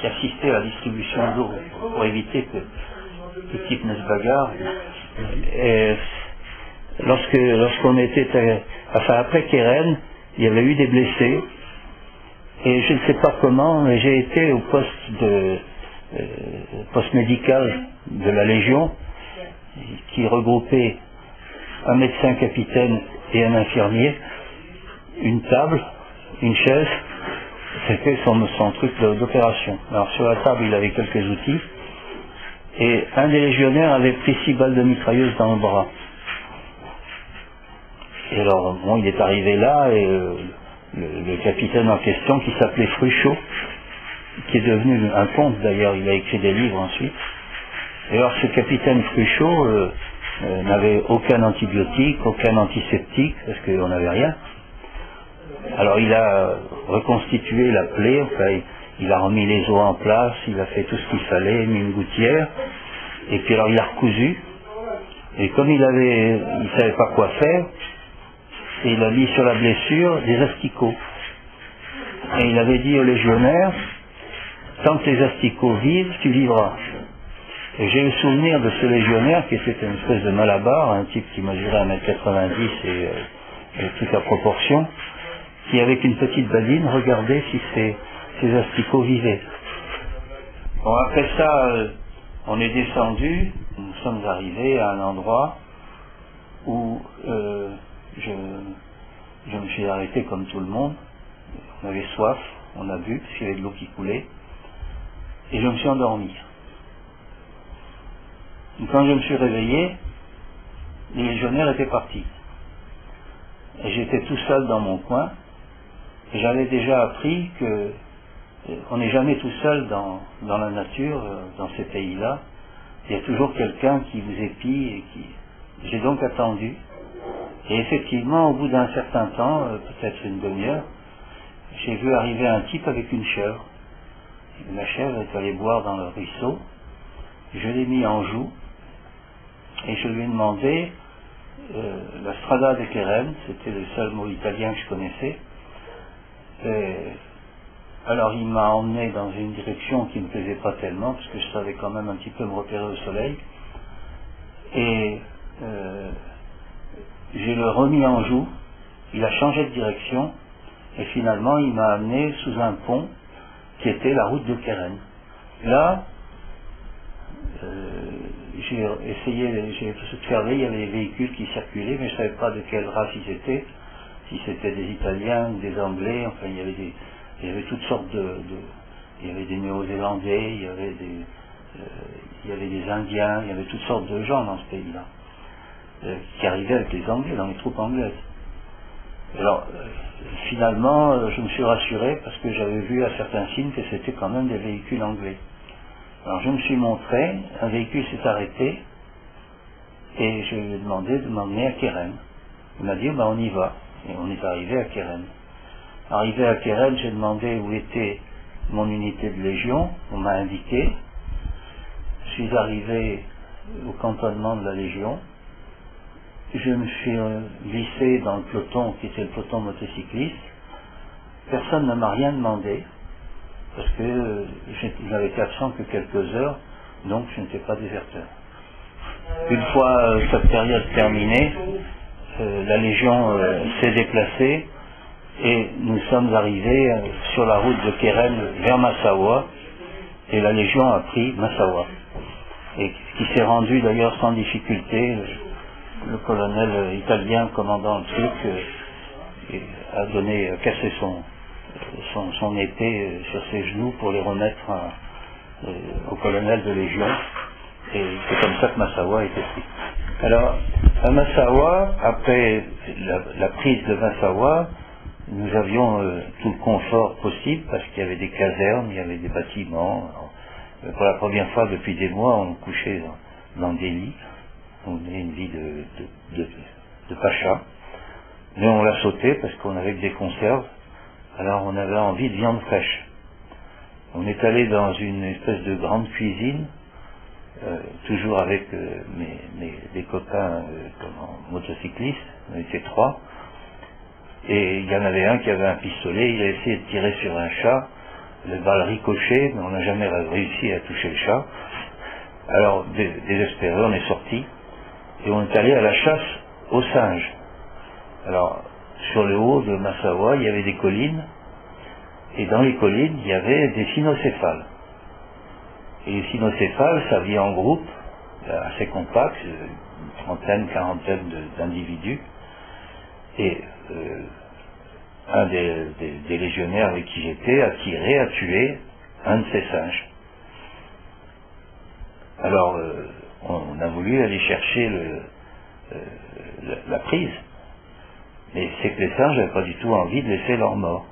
qui assistait à la distribution d'eau pour éviter que les types ne se bagarrent. Et lorsqu'on était après Keren, il y avait eu des blessés, et je ne sais pas comment, mais j'ai été au poste médical de la Légion, qui regroupait un médecin capitaine et un infirmier, une table, une chaise, c'était son truc d'opération. Alors sur la table il avait quelques outils, et un des légionnaires avait pris 6 balles de mitrailleuse dans le bras. Et alors bon, il est arrivé là, et le capitaine en question, qui s'appelait Fruchot, qui est devenu un conte d'ailleurs, il a écrit des livres ensuite. Et alors ce capitaine Fruchot n'avait aucun antibiotique, aucun antiseptique, parce qu'on n'avait rien. Alors il a reconstitué la plaie, enfin, il a remis les os en place, il a fait tout ce qu'il fallait, mis une gouttière, et puis alors il a recousu, et comme il savait pas quoi faire, et il a mis sur la blessure des asticots. Et il avait dit aux légionnaires, tant que les asticots vivent, tu vivras. Et j'ai le souvenir de ce légionnaire qui était une espèce de malabar, un type qui mesurait 1m90 et toute la proportion, qui avec une petite badine regardait si ces asticots vivaient. Bon, après ça, on est descendu, nous sommes arrivés à un endroit où je me suis arrêté comme tout le monde. On avait soif, on a bu, parce qu'il y avait de l'eau qui coulait, et je me suis endormi. Et quand je me suis réveillé, les légionnaires étaient partis. Et j'étais tout seul dans mon coin, et j'avais déjà appris que on n'est jamais tout seul dans la nature, dans ces pays-là. Il y a toujours quelqu'un qui vous épie, et j'ai donc attendu. Et effectivement, au bout d'un certain temps, peut-être une demi-heure, j'ai vu arriver un type avec une chèvre. La chèvre est allée boire dans le ruisseau. Je l'ai mis en joue et je lui ai demandé la strada de Keren, c'était le seul mot italien que je connaissais. Alors il m'a emmené dans une direction qui ne me plaisait pas tellement, parce que je savais quand même un petit peu me repérer au soleil. Et je le remis en joue, il a changé de direction, et finalement il m'a amené sous un pont qui était la route de Keren. Là, j'ai observé, il y avait des véhicules qui circulaient, mais je ne savais pas de quelle race ils étaient, si c'était des Italiens ou des Anglais, enfin il y avait toutes sortes il y avait des Néo-Zélandais, il y avait des Indiens, il y avait toutes sortes de gens dans ce pays-là, qui arrivaient avec les Anglais, dans les troupes anglaises. Alors, finalement, je me suis rassuré parce que j'avais vu à certains signes que c'était quand même des véhicules anglais. Alors je me suis montré, un véhicule s'est arrêté, et je lui ai demandé de m'emmener à Keren. Il m'a dit, on y va. Et on est arrivé à Keren. Arrivé à Keren, j'ai demandé où était mon unité de Légion, on m'a indiqué. Je suis arrivé au cantonnement de la Légion. Je me suis glissé dans le peloton qui était le peloton motocycliste. Personne ne m'a rien demandé, parce que je n'avais été absent que quelques heures, donc je n'étais pas déserteur. Une fois cette période terminée, la Légion s'est déplacée et nous sommes arrivés sur la route de Keren vers Massawa, et la Légion a pris Massawa, et qui s'est rendu d'ailleurs sans difficulté. Le colonel italien commandant le truc a cassé son épée sur ses genoux pour les remettre au colonel de Légion, et c'est comme ça que Massawa a été pris. Alors, à Massawa, après la prise de Massawa, Nous avions tout le confort possible parce qu'il y avait des casernes, il y avait des bâtiments. Alors, pour la première fois depuis des mois, on couchait dans des lits. On menait une vie de pacha. Mais on l'a sauté parce qu'on avait que des conserves. Alors on avait envie de viande fraîche. On est allé dans une espèce de grande cuisine, toujours avec des copains motocyclistes, on était 3, et il y en avait un qui avait un pistolet, il a essayé de tirer sur un chat, le balle ricochait, mais on n'a jamais réussi à toucher le chat. Alors, désespéré, on est sorti, et on est allé à la chasse aux singes. Alors, sur le haut de Massawa, il y avait des collines, et dans les collines, il y avait des cynocéphales. Et les cynocéphales, ça vit en groupe, assez compact, une trentaine, quarantaine d'individus. Et un des légionnaires avec qui j'étais a tiré, a tué un de ces singes. Alors, on a voulu aller chercher la prise. Mais c'est que les singes n'avaient pas du tout envie de laisser leur mort.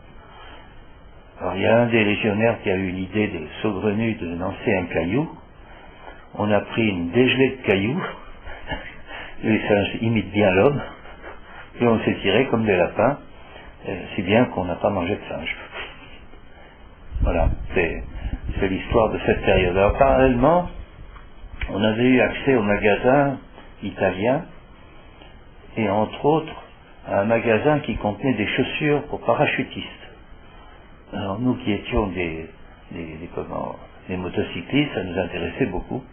Alors il y a un des légionnaires qui a eu l'idée de saugrenue de lancer un caillou. On a pris une dégelée de cailloux. Les singes imitent bien l'homme. Et on s'est tiré comme des lapins. Si bien qu'on n'a pas mangé de singe. Voilà, c'est l'histoire de cette période. Alors parallèlement, on avait eu accès au magasin italien et entre autres à un magasin qui contenait des chaussures pour parachutistes. Alors nous qui étions des motocyclistes, ça nous intéressait beaucoup.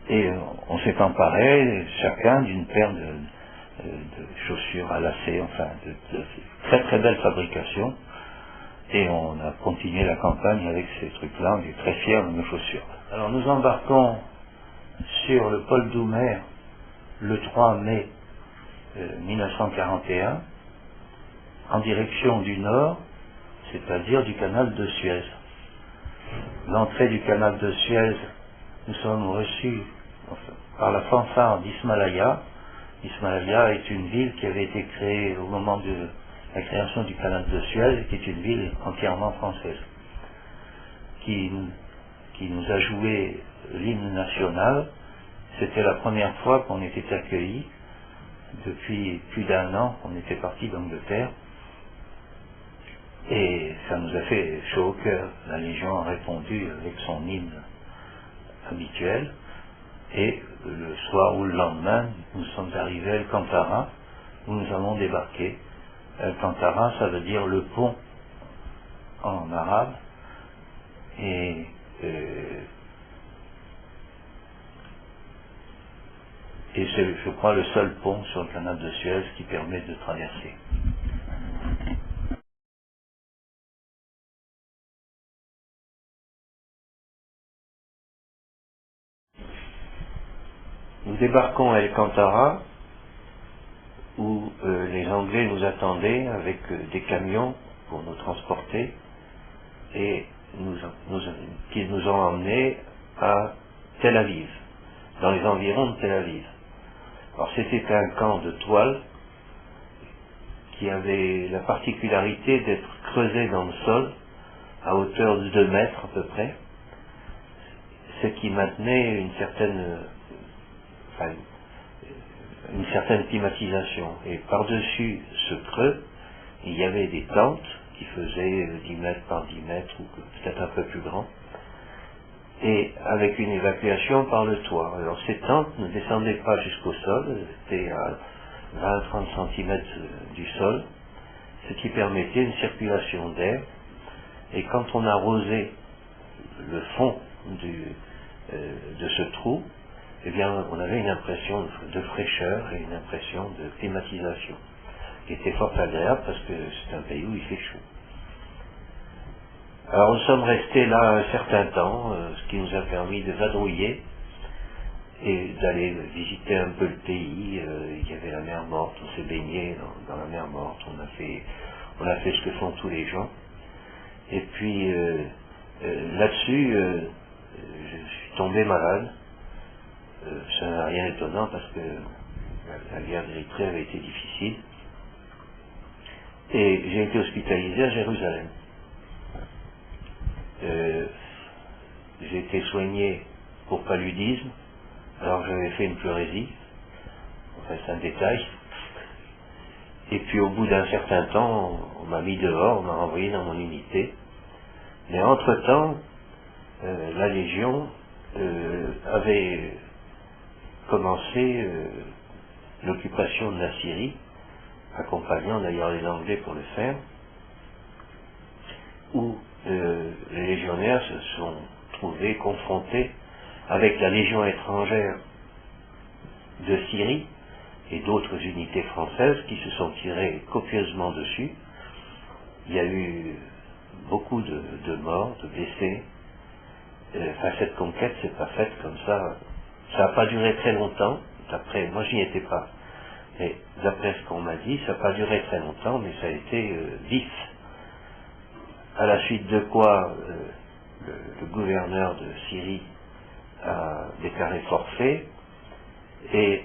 Et on s'est emparé chacun d'une paire de chaussures à lacets, enfin de très très belle fabrication. Et on a continué la campagne avec ces trucs-là, on est très fiers de nos chaussures. Alors nous embarquons sur le Paul Doumer le 3 mai 1941 en direction du nord, c'est-à-dire du canal de Suez. L'entrée du canal de Suez, nous sommes reçus par la fanfare d'Ismaïlia. Ismaïlia est une ville qui avait été créée au moment de la création du canal de Suez, qui est une ville entièrement française, qui nous a joué l'hymne national. C'était la première fois qu'on était accueillis. Depuis plus d'1 an, on était parti d'Angleterre. Et ça nous a fait chaud au cœur. La Légion a répondu avec son hymne habituel. Et le soir ou le lendemain, nous sommes arrivés à Alcantara, où nous avons débarqué. Alcantara, ça veut dire le pont en arabe. Et c'est, je crois, le seul pont sur le canal de Suez qui permet de traverser. Nous débarquons à Alcantara, où les Anglais nous attendaient avec des camions pour nous transporter, et qui nous ont emmenés à Tel Aviv, dans les environs de Tel Aviv. Alors c'était un camp de toile qui avait la particularité d'être creusé dans le sol à hauteur de 2 mètres à peu près, ce qui maintenait une certaine climatisation. Et par-dessus ce creux, il y avait des tentes qui faisaient 10 mètres par 10 mètres ou peut-être un peu plus grand, et avec une évacuation par le toit. Alors ces tentes ne descendaient pas jusqu'au sol, elles étaient à 20-30 cm du sol, ce qui permettait une circulation d'air. Et quand on arrosait le fond de ce trou, eh bien, on avait une impression de fraîcheur et une impression de climatisation, qui était fort agréable parce que c'est un pays où il fait chaud. Alors nous sommes restés là un certain temps, ce qui nous a permis de vadrouiller et d'aller visiter un peu le pays. Il y avait la mer Morte, on s'est baigné dans la mer Morte, on a fait ce que font tous les gens. Et puis là-dessus, je suis tombé malade. Ça n'a rien d'étonnant parce que la guerre d'Érythrée avait été difficile. Et j'ai été hospitalisé à Jérusalem. J'ai été soigné pour paludisme, alors que j'avais fait une pleurésie, enfin c'est un détail. Et puis au bout d'un certain temps, on m'a mis dehors, on m'a renvoyé dans mon unité. Mais entre-temps, la Légion avait commencé l'occupation de la Syrie, accompagnant d'ailleurs les Anglais pour le faire, où les légionnaires se sont trouvés confrontés avec la Légion étrangère de Syrie et d'autres unités françaises qui se sont tirées copieusement dessus. Il y a eu beaucoup de morts, de blessés. Enfin, cette conquête s'est pas faite comme ça. Ça n'a pas duré très longtemps. D'après, moi j'y étais pas. Mais d'après ce qu'on m'a dit, ça n'a pas duré très longtemps, mais ça a été vif. À la suite de quoi le gouverneur de Syrie a déclaré forfait et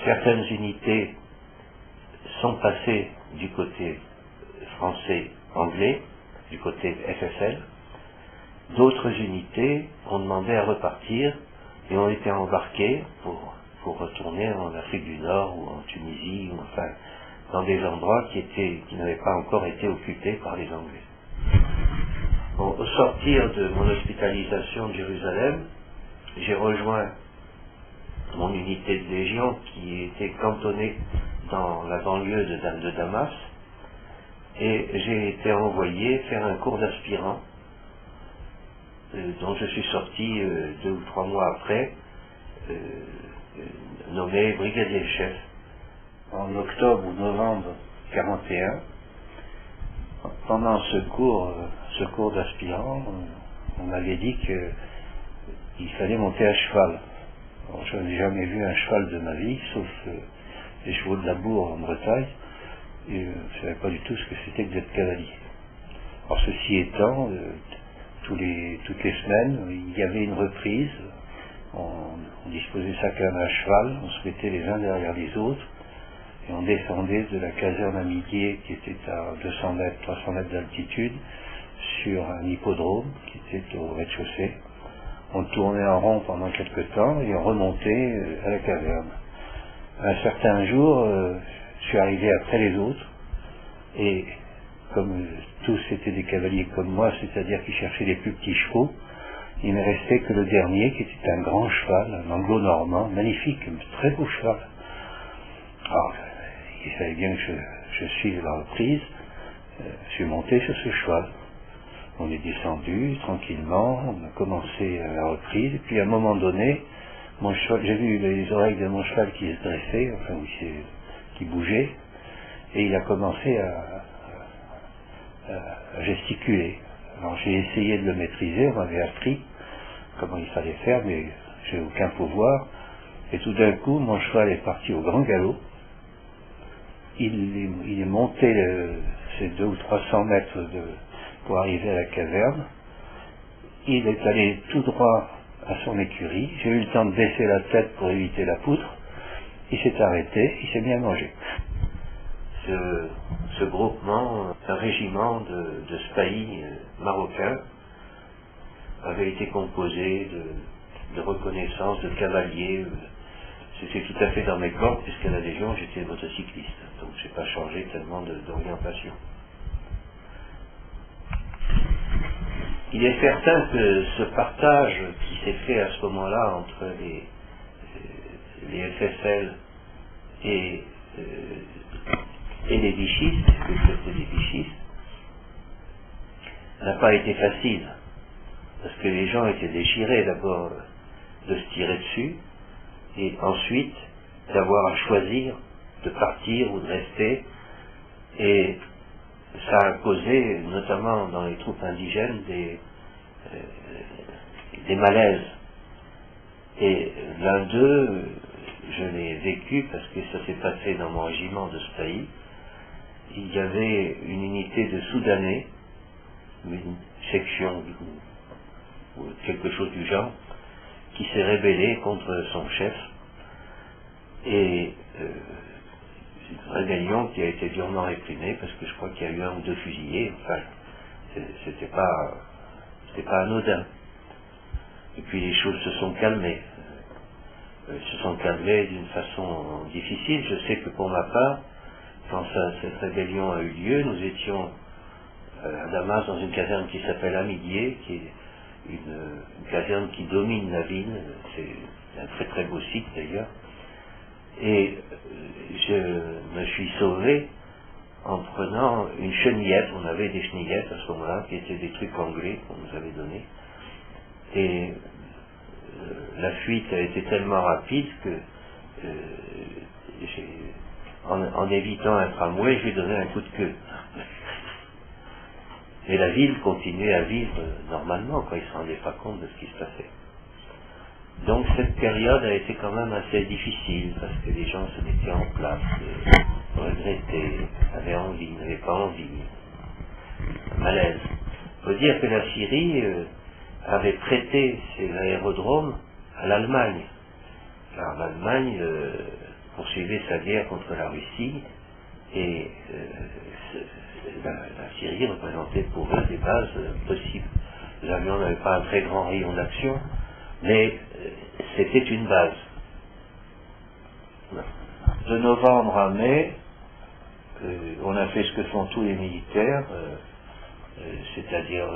certaines unités sont passées du côté français-anglais, du côté FSL. D'autres unités ont demandé à repartir et ont été embarquées pour retourner en Afrique du Nord ou en Tunisie, ou enfin dans des endroits qui n'avaient pas encore été occupés par les Anglais. Bon, au sortir de mon hospitalisation de Jérusalem, j'ai rejoint mon unité de Légion qui était cantonnée dans la banlieue de Damas, et j'ai été envoyé faire un cours d'aspirant dont je suis sorti 2 ou 3 mois après, nommé brigadier chef. En octobre ou novembre 41, pendant ce cours d'aspirant, on m'avait dit qu'il fallait monter à cheval. Alors, je n'avais jamais vu un cheval de ma vie, sauf les chevaux de labour en Bretagne, et je ne savais pas du tout ce que c'était que d'être cavalier. Alors ceci étant, toutes les semaines, il y avait une reprise, on disposait chacun d'un cheval, on se mettait les uns derrière les autres, et on descendait de la caserne à Miguier, qui était à 200 mètres, 300 mètres d'altitude, sur un hippodrome qui était au rez-de-chaussée. On tournait en rond pendant quelque temps et on remontait à la caserne. Un certain jour, je suis arrivé après les autres, et comme tous étaient des cavaliers comme moi, c'est-à-dire qui cherchaient les plus petits chevaux, il ne restait que le dernier, qui était un grand cheval, un anglo-normand, magnifique, un très beau cheval. Alors, il savait bien que je suive la reprise, je suis monté sur ce cheval. On est descendu tranquillement, on a commencé la reprise, et puis à un moment donné, mon cheval, j'ai vu les oreilles de mon cheval qui se dressaient, enfin qui bougeaient, et il a commencé à gesticuler. Alors j'ai essayé de le maîtriser, on m'avait appris comment il fallait faire, mais j'ai aucun pouvoir, et tout d'un coup, mon cheval est parti au grand galop. Il est monté ces 200 ou 300 mètres pour arriver à la caverne. Il est allé tout droit à son écurie. J'ai eu le temps de baisser la tête pour éviter la poutre. Il s'est arrêté, il s'est mis à manger. Ce groupement, un régiment de spahis marocains, avait été composé de reconnaissance, de cavaliers. C'était tout à fait dans mes cordes, puisqu'à la Légion, j'étais motocycliste. Donc, je n'ai pas changé tellement d'orientation. Il est certain que ce partage qui s'est fait à ce moment-là entre les FSL et les vichistes, puisque c'était des vichistes, n'a pas été facile. Parce que les gens étaient déchirés d'abord de se tirer dessus, et ensuite d'avoir à choisir de partir ou de rester, et ça a causé, notamment dans les troupes indigènes, des malaises. Et l'un d'eux, je l'ai vécu parce que ça s'est passé dans mon régiment de Spahi. Il y avait une unité de Soudanais, une section ou quelque chose du genre, qui s'est rébellée contre son chef, et une rébellion qui a été durement réprimée parce que je crois qu'il y a eu 1 ou 2 fusillés. Enfin, c'était pas anodin. Et puis les choses se sont calmées. Elles se sont calmées d'une façon difficile. Je sais que pour ma part, quand cette rébellion a eu lieu, nous étions à Damas dans une caserne qui s'appelle Amidier, qui est une caserne qui domine la ville. C'est un très très beau site d'ailleurs. Et je me suis sauvé en prenant une chenillette. On avait des chenillettes à ce moment-là, qui étaient des trucs anglais qu'on nous avait donnés. Et la fuite a été tellement rapide que en évitant un tramway, j'ai donné un coup de queue. Et la ville continuait à vivre normalement, quand ils ne se rendaient pas compte de ce qui se passait. Donc cette période a été quand même assez difficile, parce que les gens se mettaient en place, regrettaient, avaient envie, n'avaient pas envie, malaise. Il faut dire que la Syrie avait prêté ses aérodromes à l'Allemagne, car l'Allemagne poursuivait sa guerre contre la Russie, et la Syrie représentait pour eux des bases possibles. Les avions n'avaient pas un très grand rayon d'action, mais c'était une base. De novembre à mai, on a fait ce que font tous les militaires, c'est-à-dire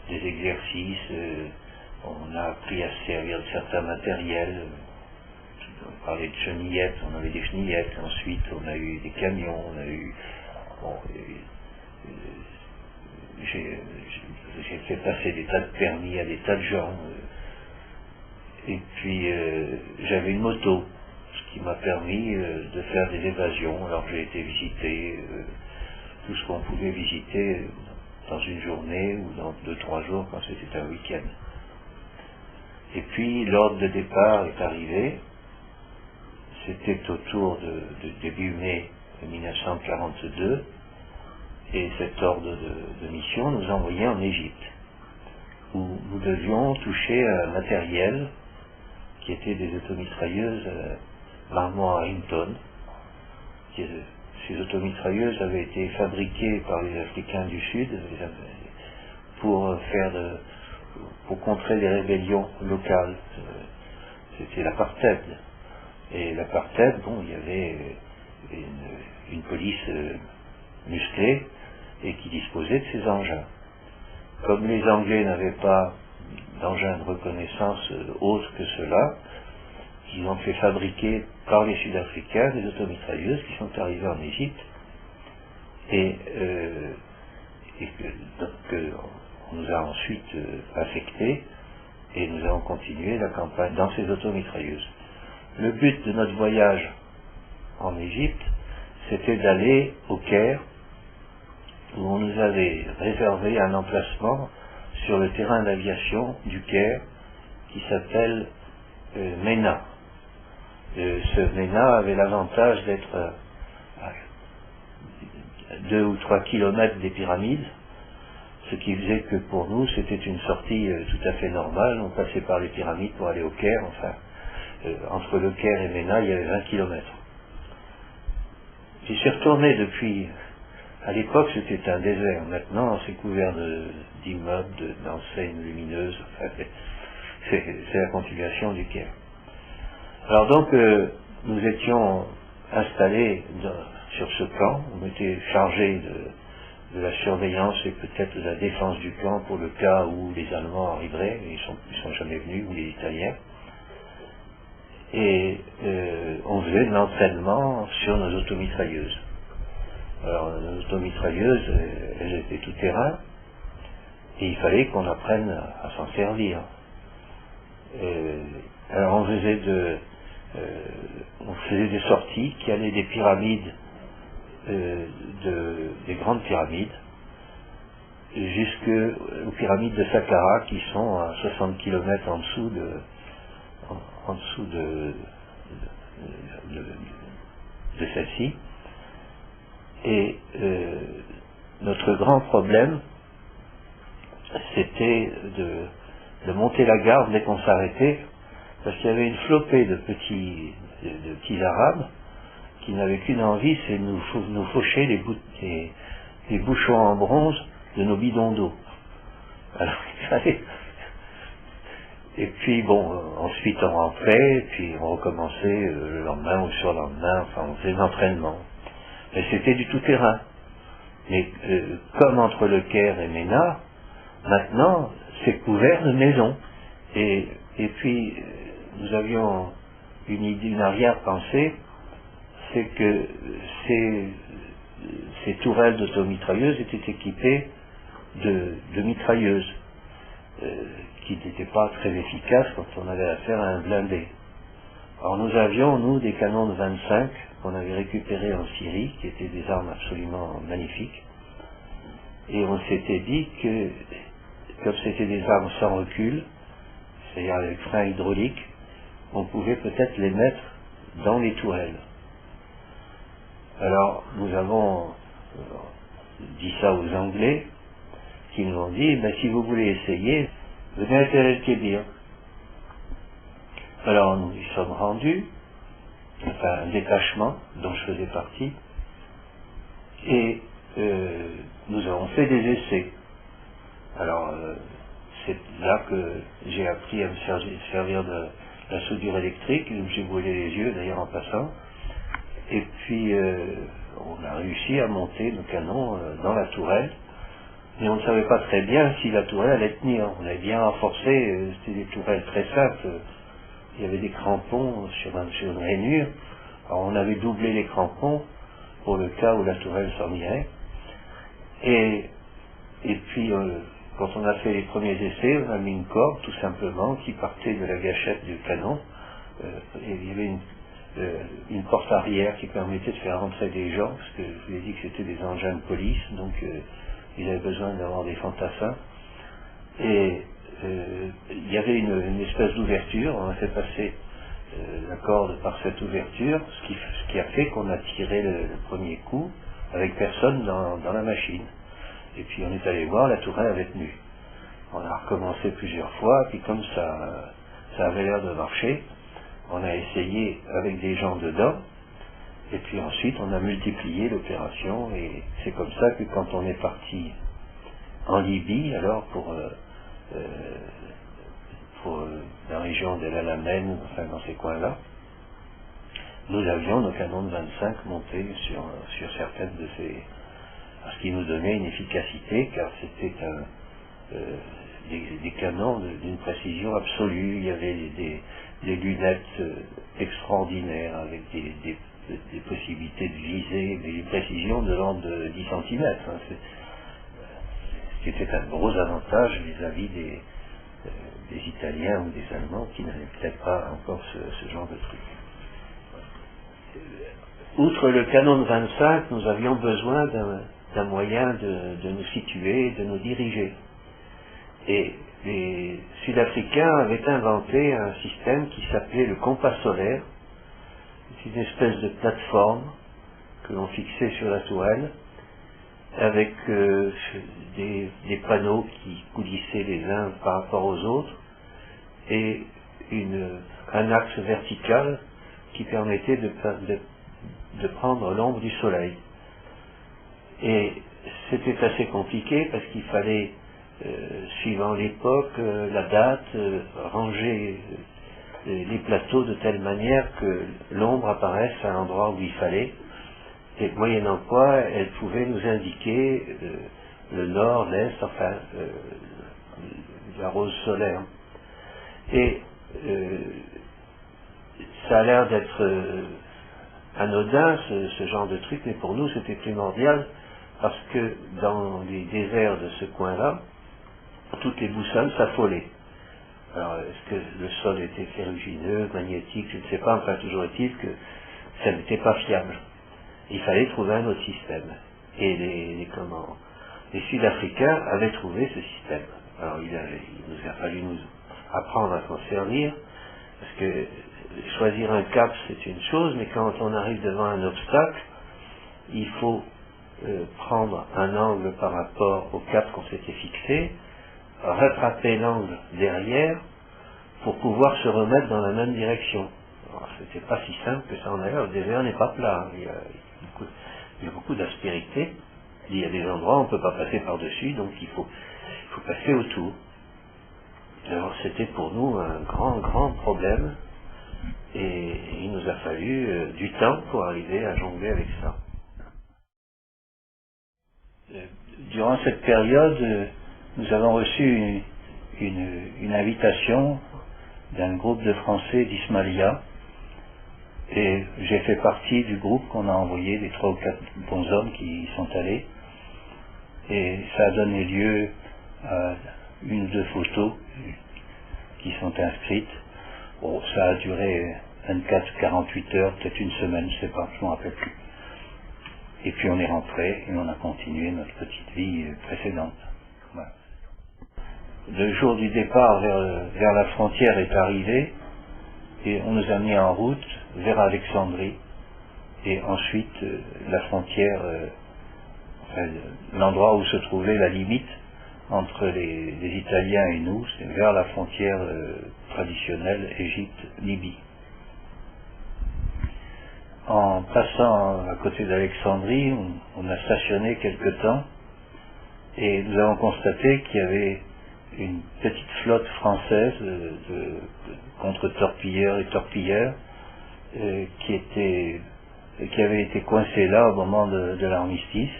des exercices, on a appris à se servir de certains matériels. On parlait de chenillettes, on avait des chenillettes, ensuite on a eu des camions, on a eu... j'ai fait passer des tas de permis à des tas de gens, et puis j'avais une moto, ce qui m'a permis de faire des évasions, alors j'ai été visiter tout ce qu'on pouvait visiter dans une journée ou dans 2-3 jours quand c'était un week-end. Et puis l'ordre de départ est arrivé. C'était autour de début mai 1942, et cet ordre de mission nous envoyait en Égypte, où nous devions toucher un matériel qui était des automitrailleuses Marmont Harrington. Ces automitrailleuses avaient été fabriquées par les Africains du Sud pour contrer les rébellions locales. C'était l'apartheid. Et l'apartheid, bon, il y avait une police musclée et qui disposait de ces engins. Comme les Anglais n'avaient pas d'engins de reconnaissance autres que ceux-là, ils ont fait fabriquer par les Sud-Africains des automitrailleuses qui sont arrivées en Égypte, et on nous a ensuite affectés, et nous avons continué la campagne dans ces automitrailleuses. Le but de notre voyage en Égypte, c'était d'aller au Caire, où on nous avait réservé un emplacement sur le terrain d'aviation du Caire, qui s'appelle Ména. Ce Ména avait l'avantage d'être à 2 ou 3 kilomètres des pyramides, ce qui faisait que pour nous c'était une sortie tout à fait normale. On passait par les pyramides pour aller au Caire, enfin. Entre le Caire et Ména, il y avait 20 kilomètres. J'y suis retourné depuis... À l'époque, c'était un désert. Maintenant, c'est couvert d'immeubles, d'enseignes lumineuses. Enfin, c'est la continuation du Caire. Alors donc, nous étions installés sur ce camp. On était chargés de la surveillance et peut-être de la défense du camp pour le cas où les Allemands arriveraient. Ils sont jamais venus, ou les Italiens. Et on faisait de l'entraînement sur nos automitrailleuses. Alors nos automitrailleuses, elles étaient tout terrain, et il fallait qu'on apprenne à s'en servir. Alors on faisait des sorties qui allaient des pyramides, des grandes pyramides, jusqu'aux pyramides de Saqqara, qui sont à 60 km en dessous de celle-ci. Et notre grand problème, c'était de monter la garde dès qu'on s'arrêtait, parce qu'il y avait une flopée de petits Arabes qui n'avait qu'une envie, c'est de nous faucher les bouchons en bronze de nos bidons d'eau. Alors il fallait... Et puis bon, ensuite on rentrait, puis on recommençait le lendemain ou sur le lendemain, enfin on faisait l'entraînement. Mais c'était du tout-terrain. Mais comme entre Le Caire et Ménard, maintenant c'est couvert de maisons. Et puis nous avions une arrière-pensée, c'est que ces tourelles d'automitrailleuses étaient équipées de mitrailleuses. Qui n'étaient pas très efficaces quand on avait affaire à un blindé. Alors nous avions, nous, des canons de 25 qu'on avait récupérés en Syrie, qui étaient des armes absolument magnifiques, et on s'était dit que, comme c'était des armes sans recul, c'est-à-dire avec frein hydraulique, on pouvait peut-être les mettre dans les tourelles. Alors nous avons dit ça aux Anglais, qui nous ont dit, si vous voulez essayer, venez à Tel El-Kébir. Alors nous y sommes rendus, enfin un détachement dont je faisais partie, et nous avons fait des essais. Alors c'est là que j'ai appris à me servir de la soudure électrique, j'ai brûlé les yeux d'ailleurs en passant, et puis on a réussi à monter nos canons dans la tourelle. Mais on ne savait pas très bien si la tourelle allait tenir. On avait bien renforcé, c'était des tourelles très simples. Il y avait des crampons sur une rainure. Alors on avait doublé les crampons pour le cas où la tourelle s'en irait. Et puis, quand on a fait les premiers essais, on a mis une corde, tout simplement, qui partait de la gâchette du canon. Et il y avait une porte arrière qui permettait de faire rentrer des gens, parce que je vous ai dit que c'était des engins de police, donc ils avaient besoin d'avoir des fantassins. Et il y avait une espèce d'ouverture, on a fait passer la corde par cette ouverture, ce qui a fait qu'on a tiré le premier coup avec personne dans la machine. Et puis on est allé voir, la tourelle avait tenu. On a recommencé plusieurs fois, puis comme ça avait l'air de marcher, on a essayé avec des gens dedans, et puis ensuite on a multiplié l'opération, et c'est comme ça que quand on est parti en Libye, alors pour la région de l'Alamein, enfin dans ces coins-là, nous avions nos canons de 25 montés sur certaines de ces... Ce qui nous donnait une efficacité, car c'était des canons d'une précision absolue. Il y avait des lunettes extraordinaires avec des possibilités de viser, mais une précision de l'ordre de 10 cm. Hein. C'était un gros avantage vis-à-vis des Italiens ou des Allemands qui n'avaient peut-être pas encore ce genre de truc. Outre le canon de 25, nous avions besoin d'un moyen de nous situer, de nous diriger. Et les Sud-Africains avaient inventé un système qui s'appelait le compas solaire. C'est une espèce de plateforme que l'on fixait sur la tourelle, avec des panneaux qui coulissaient les uns par rapport aux autres, et un axe vertical qui permettait de prendre l'ombre du soleil. Et c'était assez compliqué parce qu'il fallait, suivant l'époque, la date, ranger les plateaux de telle manière que l'ombre apparaisse à l'endroit où il fallait. Et moyennant quoi, elle pouvait nous indiquer le nord, l'est, enfin la rose solaire. Et ça a l'air d'être anodin, ce genre de truc, mais pour nous c'était primordial, parce que dans les déserts de ce coin-là, toutes les boussoles s'affolaient. Alors, est-ce que le sol était ferrugineux, magnétique, je ne sais pas, enfin toujours est-il que ça n'était pas fiable. Il fallait trouver un autre système. Et les Sud-Africains avaient trouvé ce système. Alors il nous a fallu nous apprendre à s'en servir, parce que choisir un cap c'est une chose, mais quand on arrive devant un obstacle, il faut prendre un angle par rapport au cap qu'on s'était fixé, rattraper l'angle derrière pour pouvoir se remettre dans la même direction. C'était pas si simple que ça en allait. Le désert n'est pas plat. Il y a beaucoup d'aspérité. Il y a des endroits où on ne peut pas passer par-dessus, donc il faut passer autour. Alors c'était pour nous un grand problème, et il nous a fallu du temps pour arriver à jongler avec ça. Durant cette période, nous avons reçu une invitation d'un groupe de Français d'Ismaïlia, et j'ai fait partie du groupe qu'on a envoyé, des 3 ou 4 bons hommes qui y sont allés, et ça a donné lieu à 1 ou 2 photos qui sont inscrites. Bon, ça a duré 24-48 heures, peut-être une semaine, je ne sais pas, je ne me rappelle plus. Et puis on est rentré et on a continué notre petite vie précédente. Voilà. Le jour du départ vers la frontière est arrivé, et on nous a mis en route vers Alexandrie, et ensuite la frontière, l'endroit où se trouvait la limite entre les Italiens et nous, c'est vers la frontière traditionnelle Égypte-Libye. En passant à côté d'Alexandrie, on a stationné quelque temps, et nous avons constaté qu'il y avait une petite flotte française de contre-torpilleurs et torpilleurs qui avait été coincée là au moment de l'armistice,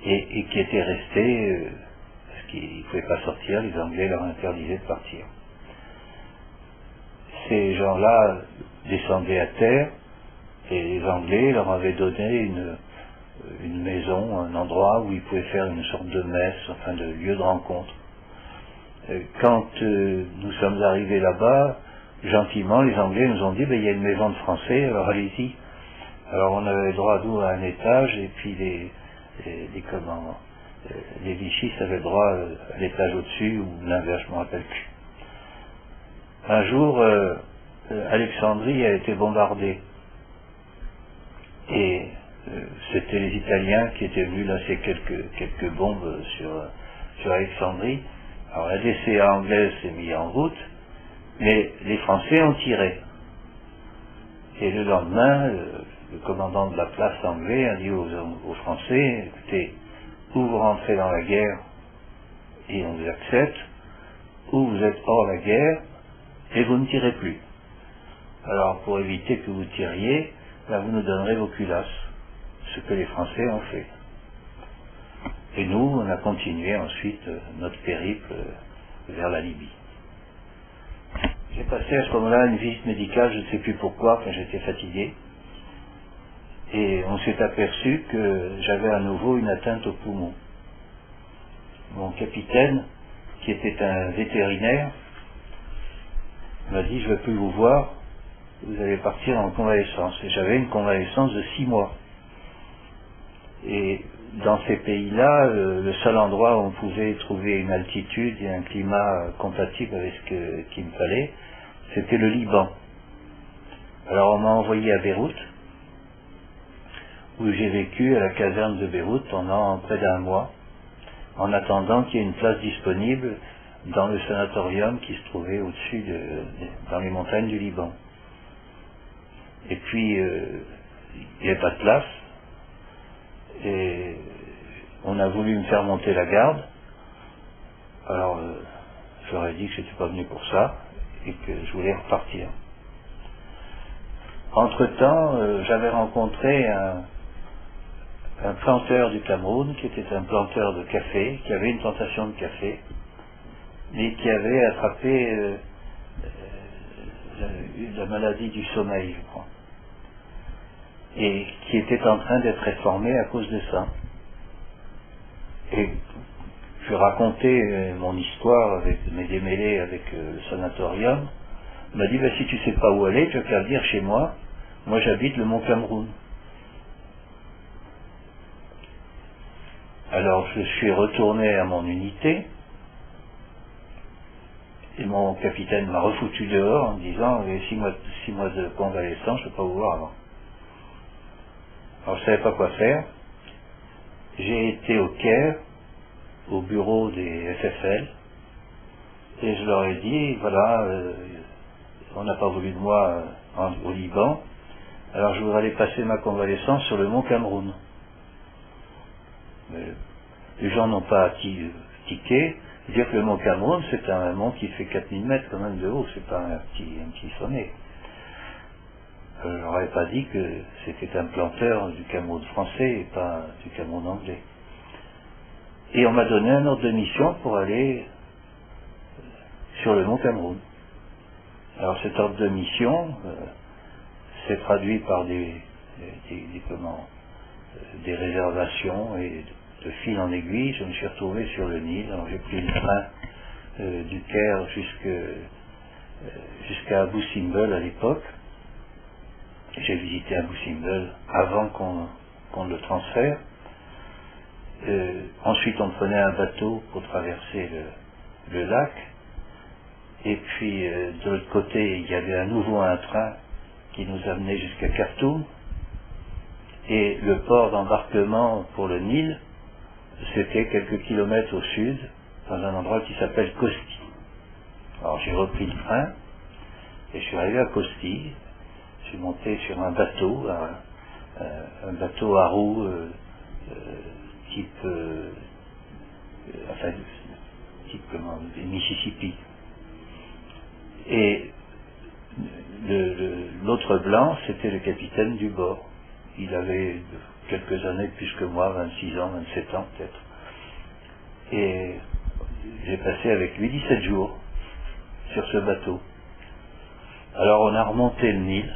et qui était restée parce qu'ils ne pouvaient pas sortir, les Anglais leur interdisaient de partir. Ces gens-là descendaient à terre, et les Anglais leur avaient donné une maison, un endroit où ils pouvaient faire une sorte de messe, enfin de lieu de rencontre. Quand nous sommes arrivés là-bas, gentiment, les Anglais nous ont dit, il y a une maison de Français, alors allez-y. Alors on avait droit d'où à un étage, et puis les Vichy avaient droit à l'étage au-dessus, ou l'inverse, je ne me rappelle plus. Un jour, Alexandrie a été bombardée, et c'était les Italiens qui étaient venus lancer quelques bombes sur Alexandrie. Alors la DCA anglaise s'est mise en route, mais les Français ont tiré. Et le lendemain, le commandant de la place anglais a dit aux Français, écoutez, ou vous rentrez dans la guerre et on vous accepte, ou vous êtes hors la guerre et vous ne tirez plus. Alors pour éviter que vous tiriez, vous nous donnerez vos culasses, ce que les Français ont fait. Et nous, on a continué ensuite notre périple vers la Libye. J'ai passé à ce moment-là une visite médicale, je ne sais plus pourquoi, quand j'étais fatigué. Et on s'est aperçu que j'avais à nouveau une atteinte au poumon. Mon capitaine, qui était un vétérinaire, m'a dit, je ne veux plus vous voir, vous allez partir en convalescence. Et j'avais une convalescence de 6 mois. Et dans ces pays-là, le seul endroit où on pouvait trouver une altitude et un climat compatible avec ce qu'il me fallait, c'était le Liban. Alors on m'a envoyé à Beyrouth, où j'ai vécu à la caserne de Beyrouth pendant près d'1 mois, en attendant qu'il y ait une place disponible dans le sanatorium qui se trouvait au-dessus, dans les montagnes du Liban. Et puis, il n'y avait pas de place, et on a voulu me faire monter la garde. Alors, je leur ai dit que je n'étais pas venu pour ça, et que je voulais repartir. Entre-temps, j'avais rencontré un planteur du Cameroun, qui était un planteur de café, qui avait une plantation de café, mais qui avait attrapé la maladie du sommeil, je crois, et qui était en train d'être réformé à cause de ça. Et je racontais mon histoire avec mes démêlés avec le sanatorium. Il m'a dit, si tu sais pas où aller, tu vas qu'à venir chez moi. Moi j'habite le Mont Cameroun. Alors je suis retourné à mon unité, et mon capitaine m'a refoutu dehors en me disant, 6 mois de convalescence, je ne peux pas vous voir avant. Alors je ne savais pas quoi faire. J'ai été au Caire, au bureau des FFL, et je leur ai dit, voilà, on n'a pas voulu de moi au Liban. Alors je voudrais aller passer ma convalescence sur le mont Cameroun. Mais les gens n'ont pas tiqué. Dire que le mont Cameroun, c'est un mont qui fait 4000 mètres quand même de haut, c'est pas un petit sommet. Je n'aurais pas dit que c'était un planteur du Cameroun français et pas du Cameroun anglais. Et on m'a donné un ordre de mission pour aller sur le mont Cameroun. Alors cet ordre de mission s'est traduit par des réservations et de fil en aiguille. Je me suis retrouvé sur le Nil. Alors j'ai pris le train du Caire jusqu'à Abu Simbel à l'époque. J'ai visité Abu Simbel avant qu'on le transfère. Ensuite on prenait un bateau pour traverser le lac. Et puis de l'autre côté il y avait à nouveau un train qui nous amenait jusqu'à Khartoum. Et le port d'embarquement pour le Nil, c'était quelques kilomètres au sud, dans un endroit qui s'appelle Kosti. Alors j'ai repris le train et je suis arrivé à Kosti. Je suis monté sur un bateau à roues type Mississippi. Et l'autre blanc, c'était le capitaine du bord. Il avait quelques années de plus que moi, 26 ans, 27 ans peut-être. Et j'ai passé avec lui 17 jours sur ce bateau. Alors on a remonté le Nil.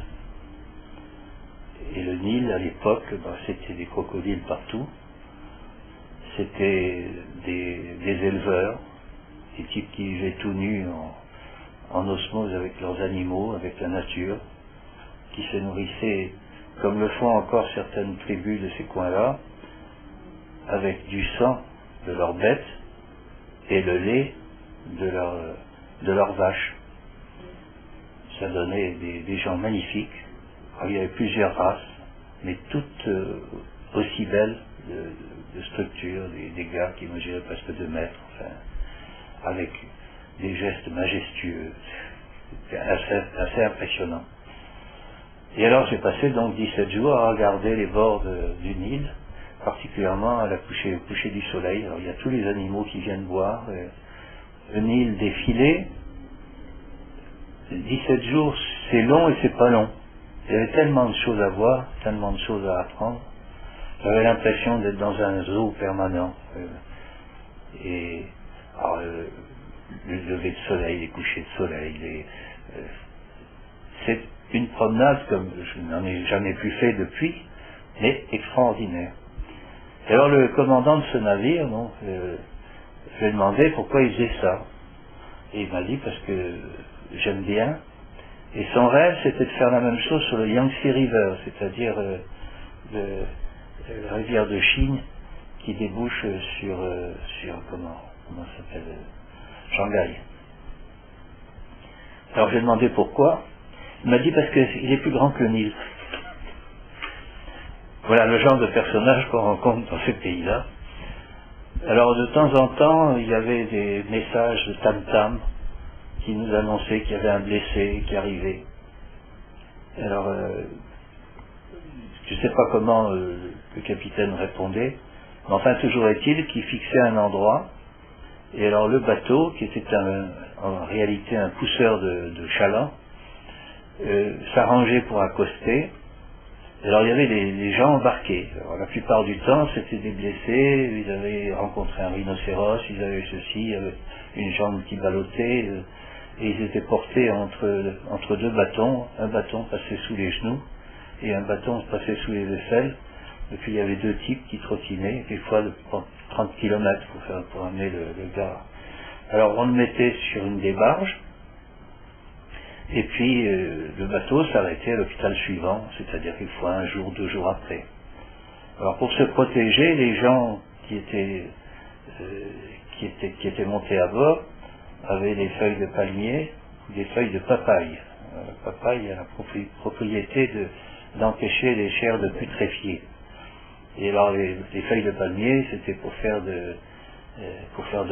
Et le Nil, à l'époque, c'était des crocodiles partout. C'était des éleveurs, des types qui vivaient tout nus en osmose avec leurs animaux, avec la nature, qui se nourrissaient, comme le font encore certaines tribus de ces coins-là, avec du sang de leurs bêtes et le lait de leurs vaches. Ça donnait des gens magnifiques. Alors, il y avait plusieurs races, mais toutes aussi belles de structure, des gars qui mesuraient presque 2 mètres, enfin, avec des gestes majestueux. C'était assez impressionnant. Et alors j'ai passé donc 17 jours à regarder les bords du Nil, particulièrement à au coucher du soleil. Alors il y a tous les animaux qui viennent boire. Le Nil défilé. 17 jours, c'est long et c'est pas long. Il y avait tellement de choses à voir, tellement de choses à apprendre. J'avais l'impression d'être dans un zoo permanent. Et alors, le lever de soleil, les couchers de soleil, c'est une promenade comme je n'en ai jamais plus fait depuis, mais extraordinaire. Et alors le commandant de ce navire, je lui ai demandé pourquoi il faisait ça. Et il m'a dit parce que j'aime bien. Et son rêve, c'était de faire la même chose sur le Yangtze River, c'est-à-dire la rivière de Chine qui débouche sur comment ça s'appelle, Shanghai. Alors je lui ai demandé pourquoi. Il m'a dit parce qu'il est plus grand que le Nil. Voilà le genre de personnage qu'on rencontre dans ces pays-là. Alors de temps en temps, il y avait des messages de tam-tam qui nous annonçaient qu'il y avait un blessé qui arrivait. Alors, je ne sais pas comment le capitaine répondait, mais enfin toujours est-il qu'il fixait un endroit, et alors le bateau, qui était en réalité un pousseur de chaland, s'arrangeait pour accoster. Alors il y avait les gens embarqués. Alors, la plupart du temps, c'était des blessés, ils avaient rencontré un rhinocéros, ils avaient ceci, il y avait une jambe qui ballottait, et ils étaient portés entre 2 bâtons. Un bâton passait sous les genoux, et un bâton passait sous les aisselles. Et puis il y avait 2 types qui trottinaient, quelquefois de 30 km pour amener le gars. Alors on le mettait sur une des barges, et puis le bateau s'arrêtait à l'hôpital suivant, c'est-à-dire qu'il faut 1 jour, 2 jours après. Alors pour se protéger, les gens qui étaient montés à bord avaient des feuilles de palmier, des feuilles de papaye. La papaye a la propriété d'empêcher les chairs de putréfier. Et alors les feuilles de palmier, c'était pour faire de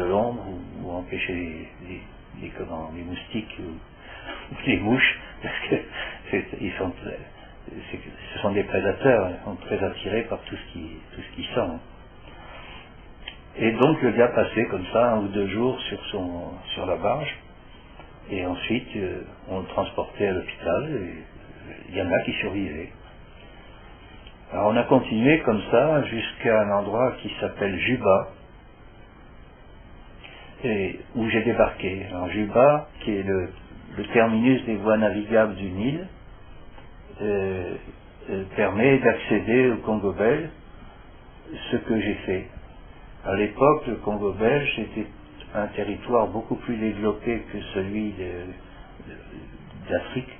l'ombre ou empêcher les moustiques ou les mouches, parce que ce sont des prédateurs, ils sont très attirés par tout ce qui sent. Et donc le gars passait comme ça 1 ou 2 jours sur la barge, et ensuite on le transportait à l'hôpital, et il y en a qui survivaient. Alors on a continué comme ça jusqu'à un endroit qui s'appelle Juba, et où j'ai débarqué. Alors Juba, qui est le terminus des voies navigables du Nil, permet d'accéder au Congo belge, ce que j'ai fait. À l'époque, le Congo belge était un territoire beaucoup plus développé que celui d'Afrique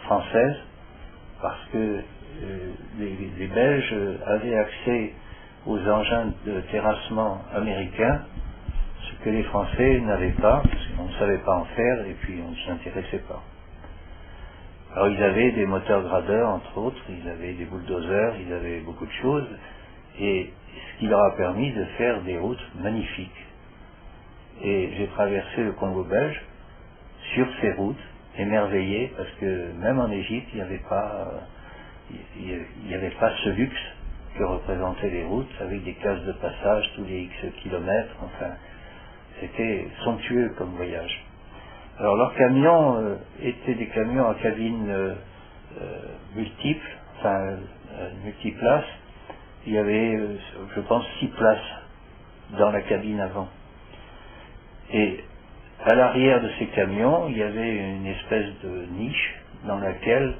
française, parce que les Belges avaient accès aux engins de terrassement américains, ce que les Français n'avaient pas, parce qu'on ne savait pas en faire et puis on ne s'intéressait pas. Alors ils avaient des moteurs gradeurs, entre autres, ils avaient des bulldozers, ils avaient beaucoup de choses, et ce qui leur a permis de faire des routes magnifiques. Et j'ai traversé le Congo belge sur ces routes, émerveillé, parce que même en Égypte, il n'y avait pas ce luxe que représentaient les routes, avec des cases de passage tous les X kilomètres, enfin, c'était somptueux comme voyage. Alors leurs camions étaient des camions à cabine multiples, enfin multiplaces. Il y avait, je pense, 6 places dans la cabine avant. Et à l'arrière de ces camions, il y avait une espèce de niche dans laquelle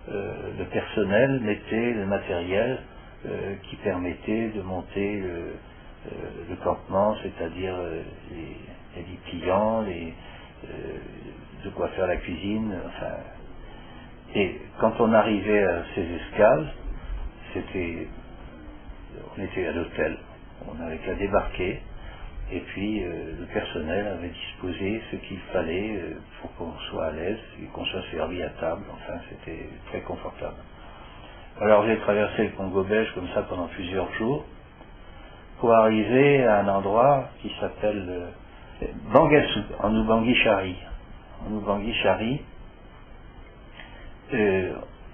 le personnel mettait le matériel qui permettait de monter le campement, c'est-à-dire les lits pliants, de quoi faire la cuisine, enfin. Et quand on arrivait à ces escales, on était à l'hôtel, on n'avait qu'à débarquer, et puis le personnel avait disposé ce qu'il fallait pour qu'on soit à l'aise et qu'on soit servi à table, enfin c'était très confortable. Alors j'ai traversé le Congo belge comme ça pendant plusieurs jours, pour arriver à un endroit qui s'appelle Bangassou, en Ubangui-Chari. En Ubangui-Chari,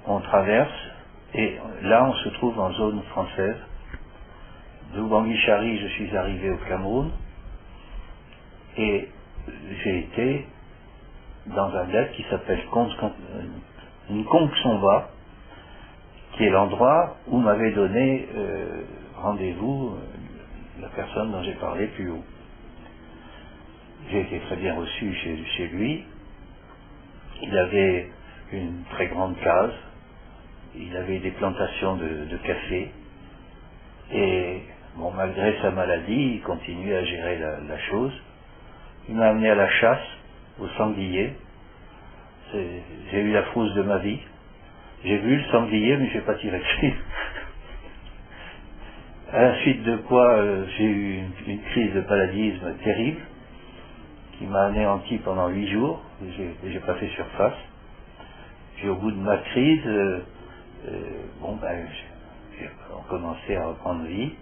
on traverse, et là on se trouve en zone française. D'Ubangui-Chari, je suis arrivé au Cameroun, et j'ai été dans un lac qui s'appelle Nkongsomba, qui est l'endroit où m'avait donné rendez-vous la personne dont j'ai parlé plus haut. J'ai été très bien reçu chez lui. Il avait une très grande case, il avait des plantations de café, et bon, malgré sa maladie, il continuait à gérer la chose. Il m'a amené à la chasse, au sanglier. J'ai eu la frousse de ma vie. J'ai vu le sanglier, mais je n'ai pas tiré dessus. À la suite de quoi, j'ai eu une crise de paludisme terrible, qui m'a anéanti pendant 8 jours, et j'ai pas fait surface. Puis au bout de ma crise, j'ai commencé à reprendre vie,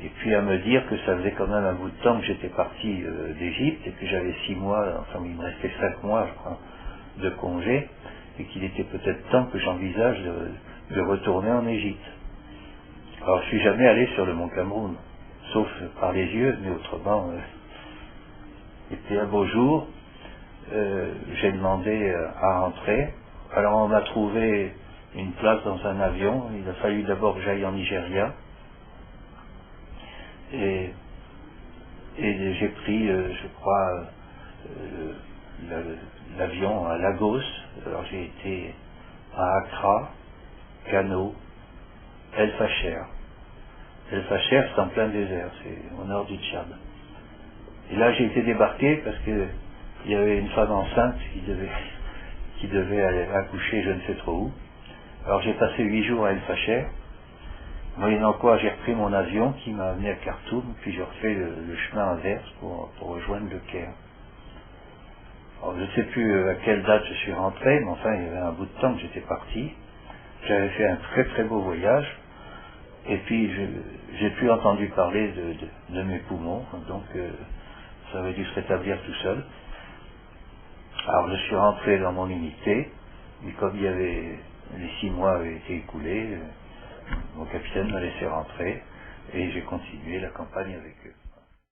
et puis à me dire que ça faisait quand même un bout de temps que j'étais parti d'Égypte, et que j'avais 6 mois, enfin il me restait 5 mois, je crois, de congé, et qu'il était peut-être temps que j'envisage de retourner en Égypte. Alors je suis jamais allé sur le mont Cameroun, sauf par les yeux, mais autrement, et puis un beau jour, j'ai demandé à rentrer. Alors on m'a trouvé une place dans un avion. Il a fallu d'abord que j'aille en Nigeria, et j'ai pris, je crois, l'avion à Lagos. Alors j'ai été à Accra, Kano, El Fasher. El Fasher, c'est en plein désert, c'est au nord du Tchad. Et là j'ai été débarqué parce que il y avait une femme enceinte qui devait aller accoucher je ne sais trop où. Alors j'ai passé 8 jours à El Fasher, moyennant quoi j'ai repris mon avion qui m'a amené à Khartoum, puis j'ai refait le chemin inverse pour rejoindre le Caire. Alors je ne sais plus à quelle date je suis rentré, mais enfin il y avait un bout de temps que j'étais parti. J'avais fait un très très beau voyage, et puis j'ai plus entendu parler de mes poumons, donc ça avait dû se rétablir tout seul. Alors je suis rentré dans mon unité, Et comme les 6 mois avaient été écoulés, mon capitaine m'a laissé rentrer et j'ai continué la campagne avec eux.